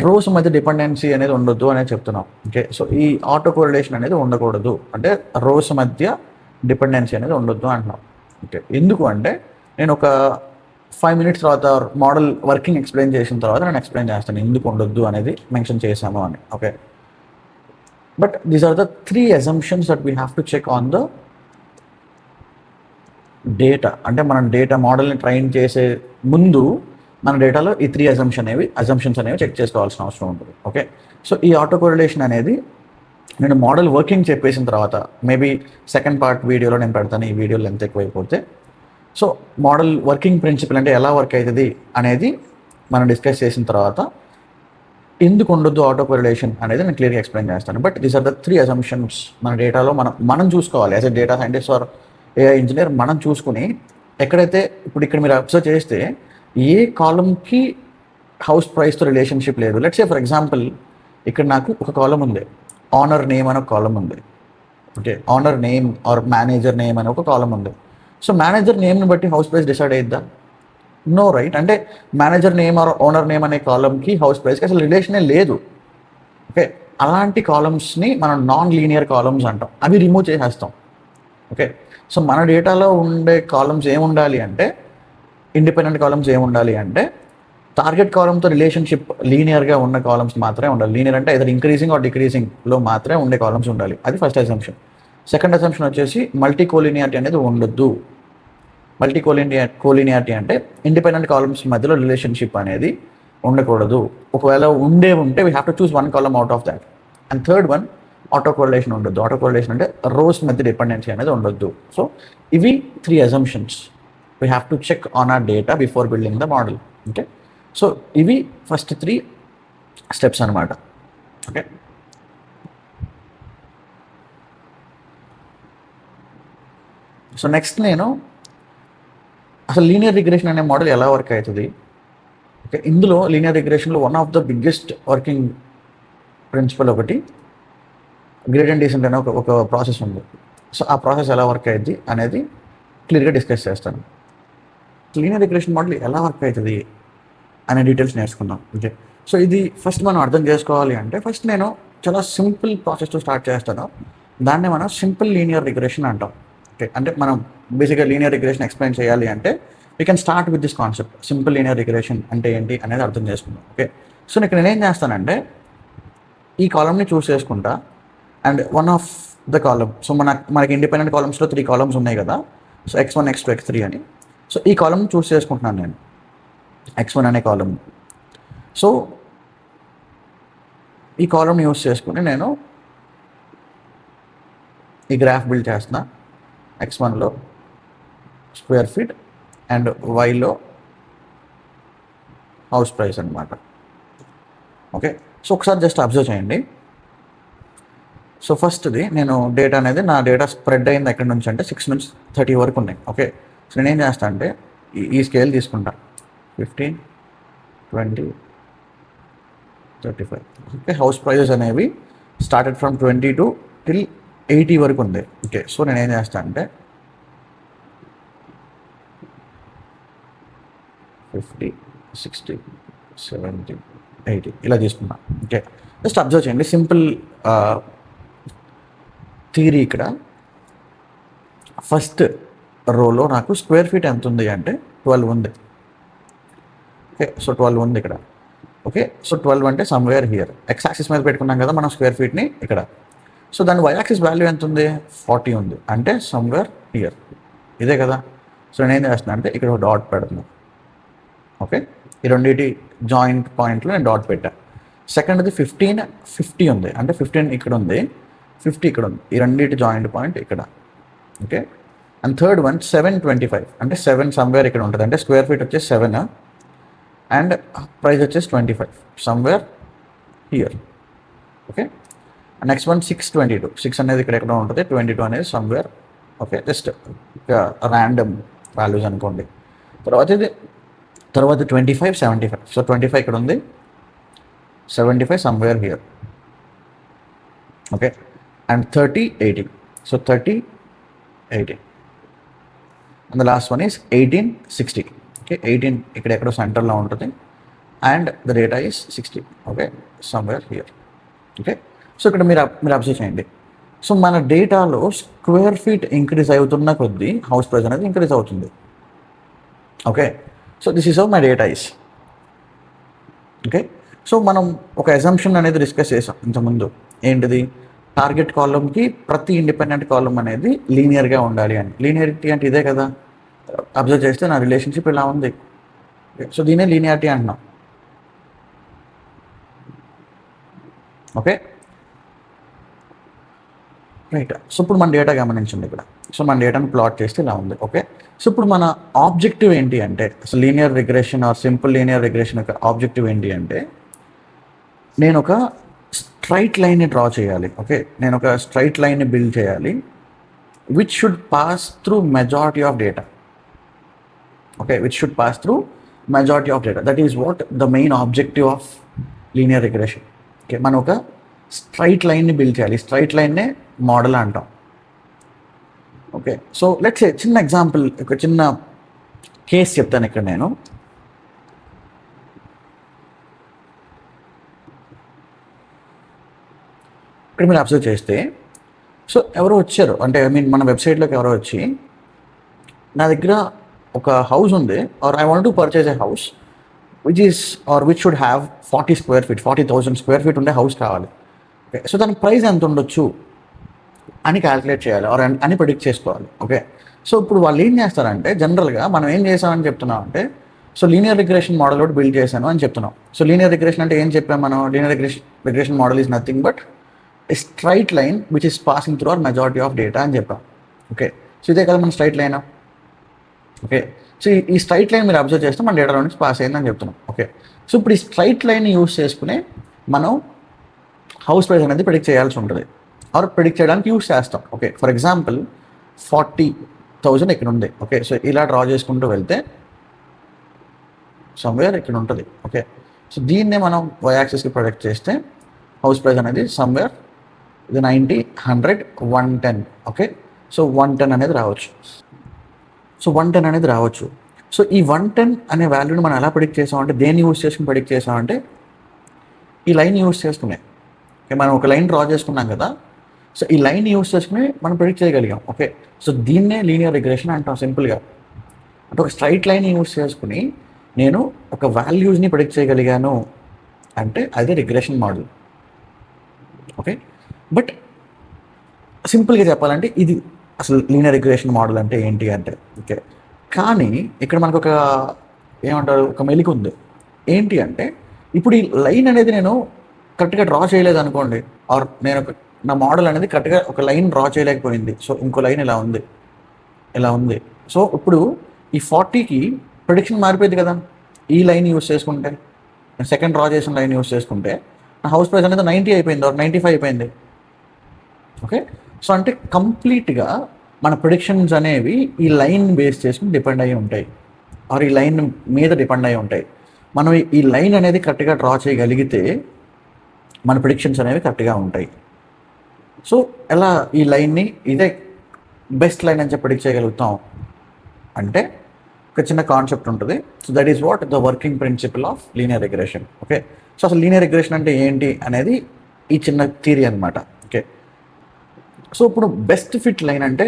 రోస్ మధ్య డిపెండెన్సీ అనేది ఉండొద్దు అనేది చెప్తున్నాం. ఓకే, సో ఈ ఆటో కోరిలేషన్ అనేది ఉండకూడదు అంటే రోస్ మధ్య డిపెండెన్సీ అనేది ఉండొద్దు అంటున్నాం. ఓకే, ఎందుకు అంటే నేను ఒక 5 minutes తర్వాత మోడల్ వర్కింగ్ ఎక్స్ప్లెయిన్ చేసిన తర్వాత నేను ఎక్స్ప్లెయిన్ చేస్తాను ఎందుకు ఉండొద్దు అనేది మెన్షన్ చేశాము అని. Okay, but these are the 3 assumptions that we have to check on the data. అంటే మనం డేటా మోడల్ని ట్రైన్ చేసే ముందు మన డేటాలో ఈ 3 అజంప్షన్స్ అనేవి చెక్ చేసుకోవాల్సిన అవసరం ఉంటుంది. ఓకే, సో ఈ ఆటో కోరిలేషన్ అనేది నేను మోడల్ వర్కింగ్ చెప్పేసిన తర్వాత మేబీ సెకండ్ పార్ట్ వీడియోలో నేను పెడతాను. ఈ వీడియో లెంత్ ఎక్కువైపోతే. సో మోడల్ వర్కింగ్ ప్రిన్సిపల్ అంటే ఎలా వర్క్ అవుతుంది అనేది మనం డిస్కస్ చేసిన తర్వాత ఎందుకు ఉండొద్దు ఆటో కోరిలేషన్ అనేది నేను క్లియర్గా ఎక్స్ప్లెయిన్ చేస్తాను. But these are the 3 assumptions మన డేటాలో మనం చూసుకోవాలి. As a data scientist or AI engineer మనం చూసుకుని ఎక్కడైతే ఇప్పుడు ఇక్కడ మీరు అబ్జర్వ్ చేస్తే ఏ కాలంకి హౌస్ ప్రైస్తో రిలేషన్షిప్ లేదు. లెట్స్ సే ఫర్ ఎగ్జాంపుల్ ఇక్కడ నాకు ఒక కాలం ఉంది, ఆనర్ నేమ్ అనే ఒక కాలం ఉంది. Okay, owner name or manager name అనే ఒక కాలం ఉంది. సో మేనేజర్ నేమ్ని బట్టి హౌస్ ప్రైస్ డిసైడ్ అయిద్దా? No, right. అంటే manager name or owner name అనే కాలంకి హౌస్ ప్రైస్కి అసలు రిలేషనే లేదు. ఓకే, అలాంటి కాలమ్స్ని మనం నాన్ లీనియర్ కాలమ్స్ అంటాం. అవి రిమూవ్ చేసేస్తాం. ఓకే, సో మన డేటాలో ఉండే కాలమ్స్ ఏముండాలి అంటే ఇండిపెండెంట్ కాలమ్స్ ఏముండాలి అంటే టార్గెట్ కాలంతో రిలేషన్షిప్ లీనియర్గా ఉన్న కాలమ్స్ మాత్రమే ఉండాలి. లీనియర్ అంటే either ఇంక్రీజింగ్ ఆర్ డిక్రీజింగ్లో మాత్రమే ఉండే కాలమ్స్ ఉండాలి. అది ఫస్ట్ అజంప్షన్. సెకండ్ అజంప్షన్ వచ్చేసి మల్టీ కోలినియారిటీ అనేది ఉండొద్దు. మల్టీ కోలినియారిటీ అంటే ఇండిపెండెంట్ కాలమ్స్ మధ్యలో రిలేషన్షిప్ అనేది ఉండకూడదు. ఒకవేళ ఉంటే we have to choose one column out of that. And third one autocorrelation ఉండొద్దు. ఆటో కోరిలేషన్ అంటే రోస్ మధ్య డిపెండెన్సీ అనేది ఉండొద్దు. సో ఇవి 3 assumptions we have to check on our data before building the model. Okay, so ఇవి first 3 steps అనమాట. Okay, so next నేను అసలు లీనియర్ రిగ్రెషన్ అనే మోడల్ ఎలా వర్క్ అవుతుంది. ఓకే, ఇందులో లీనియర్ రిగ్రెషన్లో one of the biggest working principle ఒకటి గ్రేడియంట్ డీసెంట్ అనే ఒక ప్రాసెస్ ఉంది. సో ఆ ప్రాసెస్ ఎలా వర్క్ అవుతుంది అనేది క్లియర్గా డిస్కస్ చేస్తాను. లీనియర్ రిగ్రెషన్ మోడల్ ఎలా వర్క్ అవుతుంది అనే డీటెయిల్స్ నేర్చుకుందాం. ఓకే, సో ఇది ఫస్ట్ మనం అర్థం చేసుకోవాలి అంటే ఫస్ట్ నేను చాలా సింపుల్ ప్రాసెస్తో స్టార్ట్ చేస్తాను. దాన్ని మనం సింపుల్ లీనియర్ రిగ్రెషన్ అంటాం. ఓకే, అంటే మనం బేసిక్గా లీనియర్ రిగ్రెషన్ ఎక్స్ప్లెయిన్ చేయాలి అంటే we can start with this concept. Simple linear regression అంటే ఏంటి అనేది అర్థం చేసుకుందాం. ఓకే, సో ఇక్కడ నేనేం చేస్తానంటే ఈ కాలమ్ని చూస్ చేసుకుంటా and one of the column. So మనకి ఇండిపెండెంట్ కాలమ్స్లో 3 columns ఉన్నాయి కదా. సో x1, x2, x3 అని. సో ఈ కాలమ్ చూస్ చేసుకుంటున్నాను నేను, x1 అనే కాలమ్. సో ఈ కాలమ్ని యూస్ చేసుకుని నేను ఈ గ్రాఫ్ బిల్డ్ చేస్తున్నా. x1లో స్క్వేర్ ఫీట్ అండ్ వైలో హౌస్ ప్రైస్ అనమాట. ఓకే, సో ఒకసారి జస్ట్ అబ్జర్వ్ చేయండి. సో ఫస్ట్ది నేను డేటా అనేది నా డేటా స్ప్రెడ్ అయింది ఎక్కడి నుంచి అంటే 6 నుంచి 30 వరకు ఉన్నాయి. ఓకే, సో నేనేం చేస్తా అంటే ఈ స్కేల్ తీసుకుంటా 15, 20, 35. ఓకే, హౌస్ ప్రైజెస్ అనేవి స్టార్టెడ్ ఫ్రమ్ 22 till 80 వరకు ఉంది. ఓకే, సో నేనేం చేస్తా అంటే 50, 60, 70, 80 ఇలా తీసుకున్నా. ఓకే, జస్ట్ అబ్జర్వ్ చేయండి. Simple theory. ఇక్కడ ఫస్ట్ రోలో నాకు స్క్వేర్ ఫీట్ ఎంత ఉంది అంటే 12 ఉంది. ఓకే, సో 12 ఉంది ఇక్కడ. ఓకే, సో 12 అంటే సమ్వేర్ హియర్. ఎక్స్ యాక్సిస్ మీద పెట్టుకున్నాం కదా మనం స్క్వేర్ ఫీట్ని ఇక్కడ. సో దాని y యాక్సిస్ వాల్యూ ఎంత ఉంది, 40 ఉంది, అంటే సమ్వేర్ హియర్, ఇదే కదా. సో నేను ఏం చేస్తున్నా అంటే ఇక్కడ డాట్ పెడుతున్నాను. ఓకే, ఈ రెండింటి జాయింట్ పాయింట్లో నేను డాట్ పెట్టా. సెకండ్ది 50 ఉంది, అంటే 15 ఇక్కడ ఉంది, 50 ఇక్కడ ఉంది, ఈ రెండింటి జాయింట్ పాయింట్ ఇక్కడ. ఓకే, అండ్ థర్డ్ వన్ 725, అంటే 7 సమ్వేర్ ఇక్కడ ఉంటుంది, అంటే స్క్వేర్ ఫీట్ వచ్చేసి 7 అండ్ ప్రైస్ వచ్చేసి 25, somewhere here. Okay, next one 622, 6 అనేది ఇక్కడ ఎక్కడ ఉంటుంది, 22 అనేది somewhere. Okay, just random values అనుకోండి. తర్వాత 25, 75, సో 25 ఇక్కడ ఉంది, 75 somewhere here. Okay, and 30, 80, so 30, 80, and the last one is 18, 60. Okay, 18 ఇక్కడ ఎక్కడో సెంటర్లో ఉంటుంది and the data is 60. Okay, somewhere here. Okay, so ఇక్కడ మీరు అబ్జర్వ్ చేయండి. సో మన డేటాలో స్క్వేర్ ఫీట్ ఇంక్రీజ్ అవుతున్న కొద్దీ హౌస్ ప్రైస్ అనేది ఇంక్రీజ్ అవుతుంది. Okay, so this is how my data is. Okay, so మనం ఒక అజంప్షన్ అనేది డిస్కస్ చేసాం ఇంతకుముందు, ఏంటిది, టార్గెట్ కాలమ్కి ప్రతి ఇండిపెండెంట్ కాలమ్ అనేది లీనియర్గా ఉండాలి అని. లీనియరిటీ అంటే ఇదే కదా, అబ్జర్వ్ చేస్తే నా రిలేషన్షిప్ ఇలా ఉంది, సో దీనే లీనియారిటీ అంటున్నాం. Okay, right. సో ఇప్పుడు మన డేటా గమనించండి ఇక్కడ. సో మన డేటాను ప్లాట్ చేస్తే ఇలా ఉంది. ఓకే, సో ఇప్పుడు మన ఆబ్జెక్టివ్ ఏంటి అంటే, అసలు linear regression or simple linear regression యొక్క ఆబ్జెక్టివ్ ఏంటి అంటే, నేను ఒక స్ట్రైట్ లైన్ని డ్రా చేయాలి. ఓకే, నేను ఒక స్ట్రైట్ లైన్ని బిల్డ్ చేయాలి which should pass through majority of data. Okay, which should pass through majority of data, that is what the main objective of linear regression. Okay, మనం ఒక స్ట్రైట్ లైన్ని build చేయాలి, straight లైన్నే model అంటాం. Okay, so let's say చిన్న example, ఒక చిన్న case చెప్తాను ఇక్కడ నేను. ఇక్కడ మీరు అబ్జర్వ్ చేస్తే, సో ఎవరో వచ్చారు, అంటే ఐ మీన్ మన వెబ్సైట్లోకి ఎవరో వచ్చి, నా దగ్గర ఒక హౌస్ ఉంది, or I want to purchase a house which should have 40 square feet, 40,000 square feet ఉండే హౌస్ కావాలి. ఓకే, సో దాని ప్రైస్ ఎంత ఉండొచ్చు అని క్యాలిక్యులేట్ చేయాలి, ఆర్ అని ప్రిడిక్ట్ చేసుకోవాలి. ఓకే, సో ఇప్పుడు వాళ్ళు ఏం చేస్తారంటే, జనరల్గా మనం ఏం చేసామని చెప్తున్నాం అంటే, సో లీనియర్ రిగ్రెషన్ మోడల్ ఒకటి బిల్డ్ చేశాను అని చెప్తున్నాం. సో లీనియర్ రిగ్రెషన్ అంటే ఏం చెప్పాం మనం, linear regression model is nothing but a straight line which is passing through our majority of data అని చెప్పాం. ఓకే, సో ఇదే కదా మన స్ట్రైట్ లైన్. ఓకే, సో ఈ స్ట్రైట్ లైన్ మీరు అబ్జర్వ్ చేస్తే మన డేటాలో నుంచి పాస్ అయిందని చెప్తున్నాం. ఓకే, సో ఇప్పుడు ఈ స్ట్రైట్ లైన్ యూస్ చేసుకుని మనం హౌస్ ప్రైస్ అనేది ప్రిడిక్ట్ చేయాల్సి ఉంటుంది, ఆర్ ప్రిడిక్ట్ చేయడానికి యూస్ చేస్తాం. ఓకే, ఫర్ ఎగ్జాంపుల్ 40,000 ఇక్కడ ఉంది. ఓకే, సో ఇలా డ్రా చేసుకుంటూ వెళ్తే సమ్వేర్ ఇక్కడ ఉంటుంది. ఓకే, సో దీన్నే మనం y యాక్సిస్కి ప్రొజెక్ట్ చేస్తే హౌస్ ప్రైస్ అనేది సమ్వేర్ ఇది 90, 100, 110. ఓకే, సో 110 అనేది రావచ్చు. సో 110 అనేది రావచ్చు. సో ఈ 110 అనే వాల్యూని మనం ఎలా ప్రిడిక్ట్ చేసామంటే, దేన్ని యూస్ చేసుకుని ప్రిడిక్ట్ చేసామంటే, ఈ లైన్ యూస్ చేసుకునే. ఓకే, మనం ఒక లైన్ డ్రా చేసుకున్నాం కదా, సో ఈ లైన్ యూస్ చేసుకుని మనం ప్రిడిక్ట్ చేయగలిగాం. ఓకే, సో దీన్నే లీనియర్ రిగ్రెషన్ అంటాం సింపుల్గా. అంటే ఒక స్ట్రైట్ లైన్ యూస్ చేసుకుని నేను ఒక వాల్యూస్ని ప్రిడిక్ట్ చేయగలిగాను అంటే అది రిగ్రెషన్ మోడల్. ఓకే, బట్ సింపుల్గా చెప్పాలంటే ఇది అసలు లీనియర్ రిగ్రెషన్ మోడల్ అంటే ఏంటి అంటే. ఓకే, కానీ ఇక్కడ మనకు ఒక ఏమంటారు, ఒక మెలిక ఉంది. ఏంటి అంటే, ఇప్పుడు ఈ లైన్ అనేది నేను కరెక్ట్గా డ్రా చేయలేదు అనుకోండి, ఆర్ నేను నా మోడల్ అనేది కరెక్ట్గా ఒక లైన్ డ్రా చేయలేకపోయింది, సో ఇంకో లైన్ ఇలా ఉంది. సో ఇప్పుడు ఈ 40కి ప్రిడిక్షన్ మారిపోయింది కదా, ఈ లైన్ యూస్ చేసుకుంటే, సెకండ్ డ్రా చేసిన లైన్ యూస్ చేసుకుంటే నా హౌస్ ప్రైస్ అనేది 90 అయిపోయింది, ఆర్ 95 అయిపోయింది. ఓకే, సో అంటే కంప్లీట్గా మన ప్రిడిక్షన్స్ అనేవి ఈ లైన్ బేస్ చేసుకుని డిపెండ్ అయ్యి ఉంటాయి, ఆర్ ఈ లైన్ మీద డిపెండ్ అయ్యి ఉంటాయి. మనం ఈ లైన్ అనేది కరెక్ట్గా డ్రా చేయగలిగితే మన ప్రిడిక్షన్స్ అనేవి కరెక్ట్గా ఉంటాయి. సో ఎలా ఈ లైన్ని ఇదే బెస్ట్ లైన్ అని చెప్పి ప్రిడిక్ట్ చేయగలుగుతాం అంటే, ఒక చిన్న కాన్సెప్ట్ ఉంటుంది. So that is what the working principle of linear regression. Okay, so అసలు లీనియర్ రిగ్రెషన్ అంటే ఏంటి అనేది ఈ చిన్న థియరీ అనమాట. ఓకే, సో ఇప్పుడు బెస్ట్ ఫిట్ లైన్ అంటే,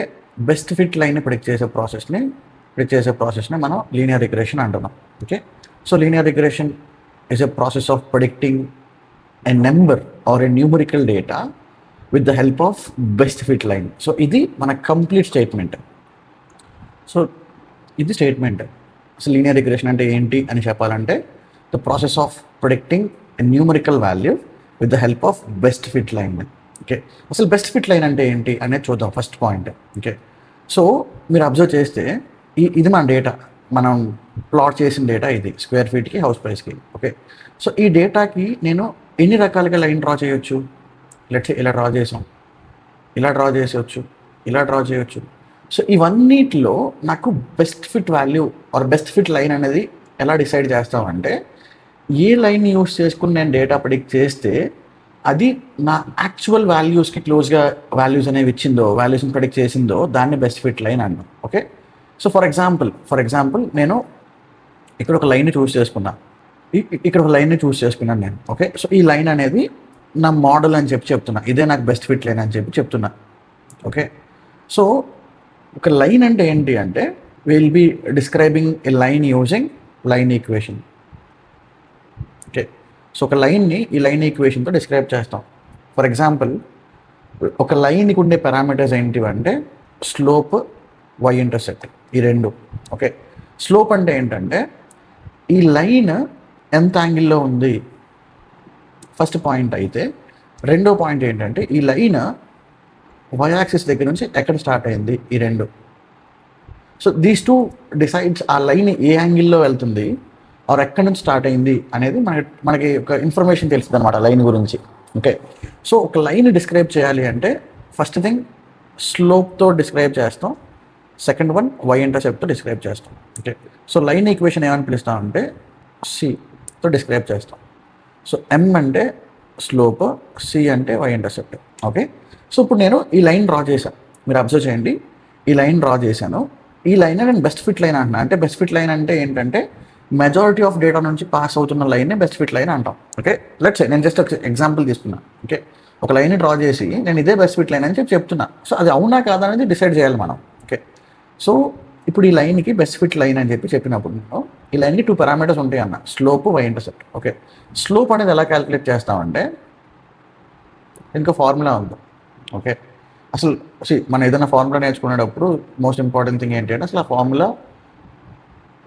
బెస్ట్ ఫిట్ లైన్ని ప్రిడిక్ట్ చేసే ప్రాసెస్ని మనం లీనియర్ రిగ్రెషన్ అంటున్నాం. Okay, so linear regression is a process of predicting a number or a numerical data with the help of best fit line. So ఇది మన complete statement. So ఇది statement. అసలు linear regression అంటే ఏంటి అని చెప్పాలంటే the process of ప్రొడిక్టింగ్ a numerical value with the help of best fit line. Okay, అసలు best fit line అంటే ఏంటి అనేది చూద్దాం ఫస్ట్ పాయింట్. ఓకే, సో మీరు అబ్జర్వ్ చేస్తే ఇది మన డేటా, మనం ప్లాట్ చేసిన డేటా ఇది స్క్వేర్ ఫీట్కి హౌస్ ప్రైస్కి. ఓకే, సో ఈ డేటాకి నేను ఎన్ని రకాలుగా లైన్ డ్రా చేయొచ్చు? లెట్స్ ఇలా డ్రా చేసాం, ఇలా డ్రా చేసేయచ్చు, ఇలా డ్రా చేయొచ్చు. సో ఇవన్నిటిలో నాకు best fit value or best fit line అనేది ఎలా డిసైడ్ చేస్తామంటే ఏ లైన్ యూస్ చేసుకుని నేను డేటా ప్రెడిక్ట్ చేస్తే అది నా యాక్చువల్ వాల్యూస్కి క్లోజ్గా వాల్యూస్ అనేవి ఇచ్చిందో, వాల్యూస్ని ప్రెడిక్ట్ చేసిందో దాన్ని బెస్ట్ ఫిట్ లైన్ అన్నాం. ఓకే, సో ఫర్ ఎగ్జాంపుల్ నేను ఇక్కడ ఒక లైన్ని చూస్ చేసుకున్నా, ఇక్కడ ఒక లైన్ని చూస్ చేసుకున్నాను నేను. ఓకే, సో ఈ లైన్ అనేది నా మోడల్ అని చెప్తున్నా, ఇదే నాకు బెస్ట్ ఫిట్ లైన్ అని చెప్తున్నా. ఓకే, సో ఒక లైన్ అంటే ఏంటి అంటే will be describing a line using line equation. Okay, so ఒక లైన్ని ఈ లైన్ ఈక్వేషన్తో డిస్క్రైబ్ చేస్తాం. ఫర్ ఎగ్జాంపుల్ ఒక లైన్కి ఉండే పారామీటర్స్ ఏంటివంటే స్లోప్, వై ఇంటర్సెప్ట్, ఈ రెండు. ఓకే, స్లోప్ అంటే ఏంటంటే ఈ లైన్ ఎంత యాంగిల్లో ఉంది ఫస్ట్ పాయింట్ అయితే, రెండో పాయింట్ ఏంటంటే ఈ లైన్ వై యాక్సిస్ దగ్గర నుంచి ఎక్కడ స్టార్ట్ అయింది, ఈ రెండు. సో దీస్ టూ డిసైడ్స్ ఆ లైన్ ఏ యాంగిల్లో వెళ్తుంది ఆర్ ఎక్కడి నుంచి స్టార్ట్ అయింది అనేది మనకి ఒక ఇన్ఫర్మేషన్ తెలుస్తుంది అనమాట లైన్ గురించి. ఓకే, సో ఒక లైన్ డిస్క్రైబ్ చేయాలి అంటే ఫస్ట్ థింగ్ స్లోప్తో డిస్క్రైబ్ చేస్తాం, సెకండ్ వన్ వై ఇంటర్సెప్ట్తో డిస్క్రైబ్ చేస్తాం. ఓకే, సో లైన్ ఈక్వేషన్ ఏమని పిలుస్తామంటే సితో డిస్క్రైబ్ చేస్తాం. సో ఎం అంటే స్లోప్, సి అంటే వై ఇంటర్సెప్ట్. ఓకే, సో ఇప్పుడు నేను ఈ లైన్ డ్రా చేశాను, మీరు అబ్జర్వ్ చేయండి, ఈ లైన్ డ్రా చేశాను. ఈ లైన్ నేను బెస్ట్ ఫిట్ లైన్ అంటున్నా. అంటే బెస్ట్ ఫిట్ లైన్ అంటే ఏంటంటే మెజారిటీ ఆఫ్ డేటా నుంచి పాస్ అవుతున్న లైన్ని బెస్ట్ ఫిట్ లైన్ అంటాం. ఓకే, లెట్స్ సే నేను జస్ట్ ఒక ఎగ్జాంపుల్ తీసుకున్నా. ఓకే, ఒక లైన్ డ్రా చేసి నేను ఇదే బెస్ట్ ఫిట్ లైన్ అని చెప్తున్నా. సో అది అవునా కాదా అనేది డిసైడ్ చేయాలి మనం. ఓకే, సో ఇప్పుడు ఈ లైన్కి బెస్ట్ ఫిట్ లైన్ అని చెప్పినప్పుడు నేను ఈ లైన్కి 2 పారామీటర్స్ ఉంటాయి అన్న, slope, Y intercept. Okay, slope అనేది ఎలా క్యాలిక్యులేట్ చేస్తామంటే ఇంకా ఫార్ములా ఉంది. ఓకే, అసలు మనం ఏదైనా ఫార్ములా నేర్చుకునేటప్పుడు మోస్ట్ ఇంపార్టెంట్ థింగ్ ఏంటి అంటే అసలు ఆ ఫార్ములా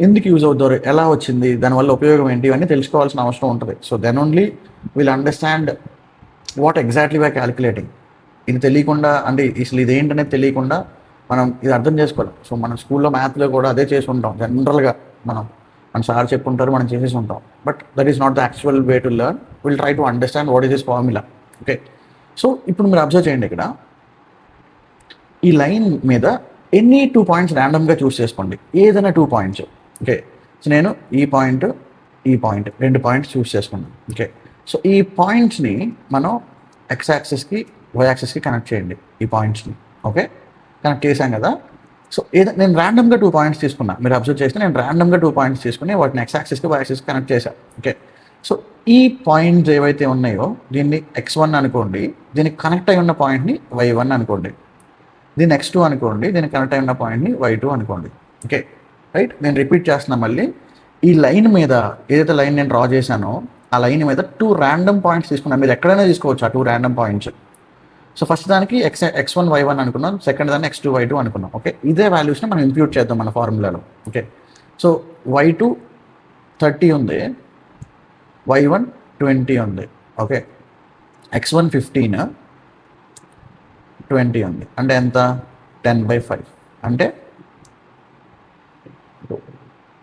ఎందుకు యూజ్ అవుతారు, ఎలా వచ్చింది, దానివల్ల ఉపయోగం ఏంటి, ఇవన్నీ తెలుసుకోవాల్సిన అవసరం ఉంటుంది. So then only will understand what exactly why calculating. ఇది తెలియకుండా అంటే అసలు ఇది ఏంటనేది తెలియకుండా మనం ఇది అర్థం చేసుకోవాలి. సో మనం స్కూల్లో మ్యాథ్లో కూడా అదే చేసి ఉంటాం జనరల్గా, మన సార్ చెప్పుంటారు, మనం చేసేసి ఉంటాం. But that is not the actual way to learn. Will try to understand what is this formula. Okay, so ఇప్పుడు మీరు అబ్జర్వ్ చేయండి, ఇక్కడ ఈ లైన్ మీద ఎన్ని 2 పాయింట్స్ ర్యాండమ్గా చూస్ చేసుకోండి, ఏదైనా 2 పాయింట్స్. ఓకే, సో నేను ఈ పాయింట్ 2 పాయింట్స్ చూస్ చేసుకున్నాను. ఓకే, సో ఈ పాయింట్స్ని మనం ఎక్స్ యాక్సిస్కి వై యాక్సిస్కి కనెక్ట్ చేయండి, ఈ పాయింట్స్ని. ఓకే, కనెక్ట్ చేశాం కదా. సో నేను ర్యాండమ్గా 2 పాయింట్స్ తీసుకున్నా, మీరు అబ్జర్వ్ చేస్తే నేను ర్యాండమ్గా 2 పాయింట్స్ తీసుకుని వాటిని ఎక్స్ యాక్సిస్కి వై యాక్సిస్కి కనెక్ట్ చేశాను. ఓకే, సో ఈ పాయింట్స్ ఏవైతే ఉన్నాయో దీన్ని x1 అనుకోండి, దీనికి కనెక్ట్ అయి ఉన్న పాయింట్ని y1 అనుకోండి, దీన్ని x2 అనుకోండి, దీనికి కనెక్ట్ అయి ఉన్న పాయింట్ని y2 అనుకోండి. ఓకే, రైట్, నేను రిపీట్ చేస్తున్నా మళ్ళీ. ఈ లైన్ మీద ఏదైతే లైన్ నేను డ్రా చేశానో ఆ లైన్ మీద 2 ర్యాండమ్ పాయింట్స్ తీసుకున్నాను, మీరు ఎక్కడైనా తీసుకోవచ్చు ఆ 2 ర్యాండమ్ పాయింట్స్. సో ఫస్ట్ దానికి x1 y1 అనుకున్నాం, సెకండ్ దాన్ని x2 y2 అనుకున్నాం. ఓకే, ఇదే వాల్యూస్ని మనం ఇంప్యూట్ చేద్దాం మన ఫార్ములాలో. ఓకే, సో y2 30 ఉంది, y1 20 ఉంది. ఓకే, x1 15, 20 ఉంది, అంటే ఎంత 10/5 అంటే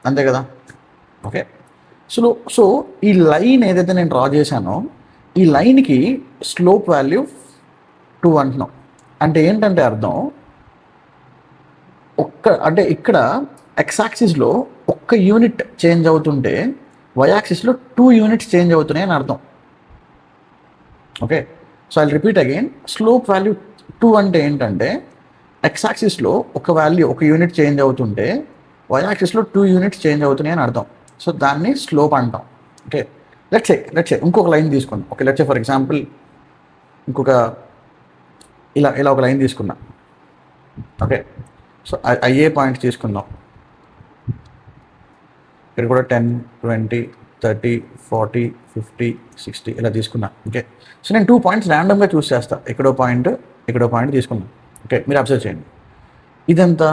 అంతే కదా. ఓకే, సో ఈ లైన్ ఏదైతే నేను డ్రా చేశానో ఈ లైన్కి స్లోప్ వాల్యూ 2 అంటున్నాం. అంటే ఏంటంటే అర్థం అంటే ఇక్కడ ఎక్స్ యాక్సిస్లో 1 యూనిట్ చేంజ్ అవుతుంటే వై యాక్సిస్లో 2 యూనిట్స్ చేంజ్ అవుతున్నాయి అని అర్థం. Okay, so I repeat again, slope value 2 అంటే ఏంటంటే ఎక్స్ యాక్సిస్లో 1 యూనిట్ చేంజ్ అవుతుంటే వై యాక్సిస్లో 2 యూనిట్స్ చేంజ్ అవుతున్నాయి అని అర్థం. సో దాన్ని స్లోప్ అంటాం. ఓకే, లెట్స్ సే ఇంకొక లైన్ తీసుకుందాం. Okay, let's say for example ఇంకొక ఇలా ఒక లైన్ తీసుకున్నా. ఓకే, సో ఐఏ పాయింట్స్ తీసుకుందాం. ఇక్కడ కూడా 10, 20, 30, 40, 50, 60 ఇలా తీసుకున్నా. ఓకే, సో నేను 2 పాయింట్స్ ర్యాండమ్గా చూస్ చేస్తా. ఎక్కడో పాయింట్ తీసుకున్నాను. ఓకే, మీరు అబ్జర్వ్ చేయండి. ఇదంతా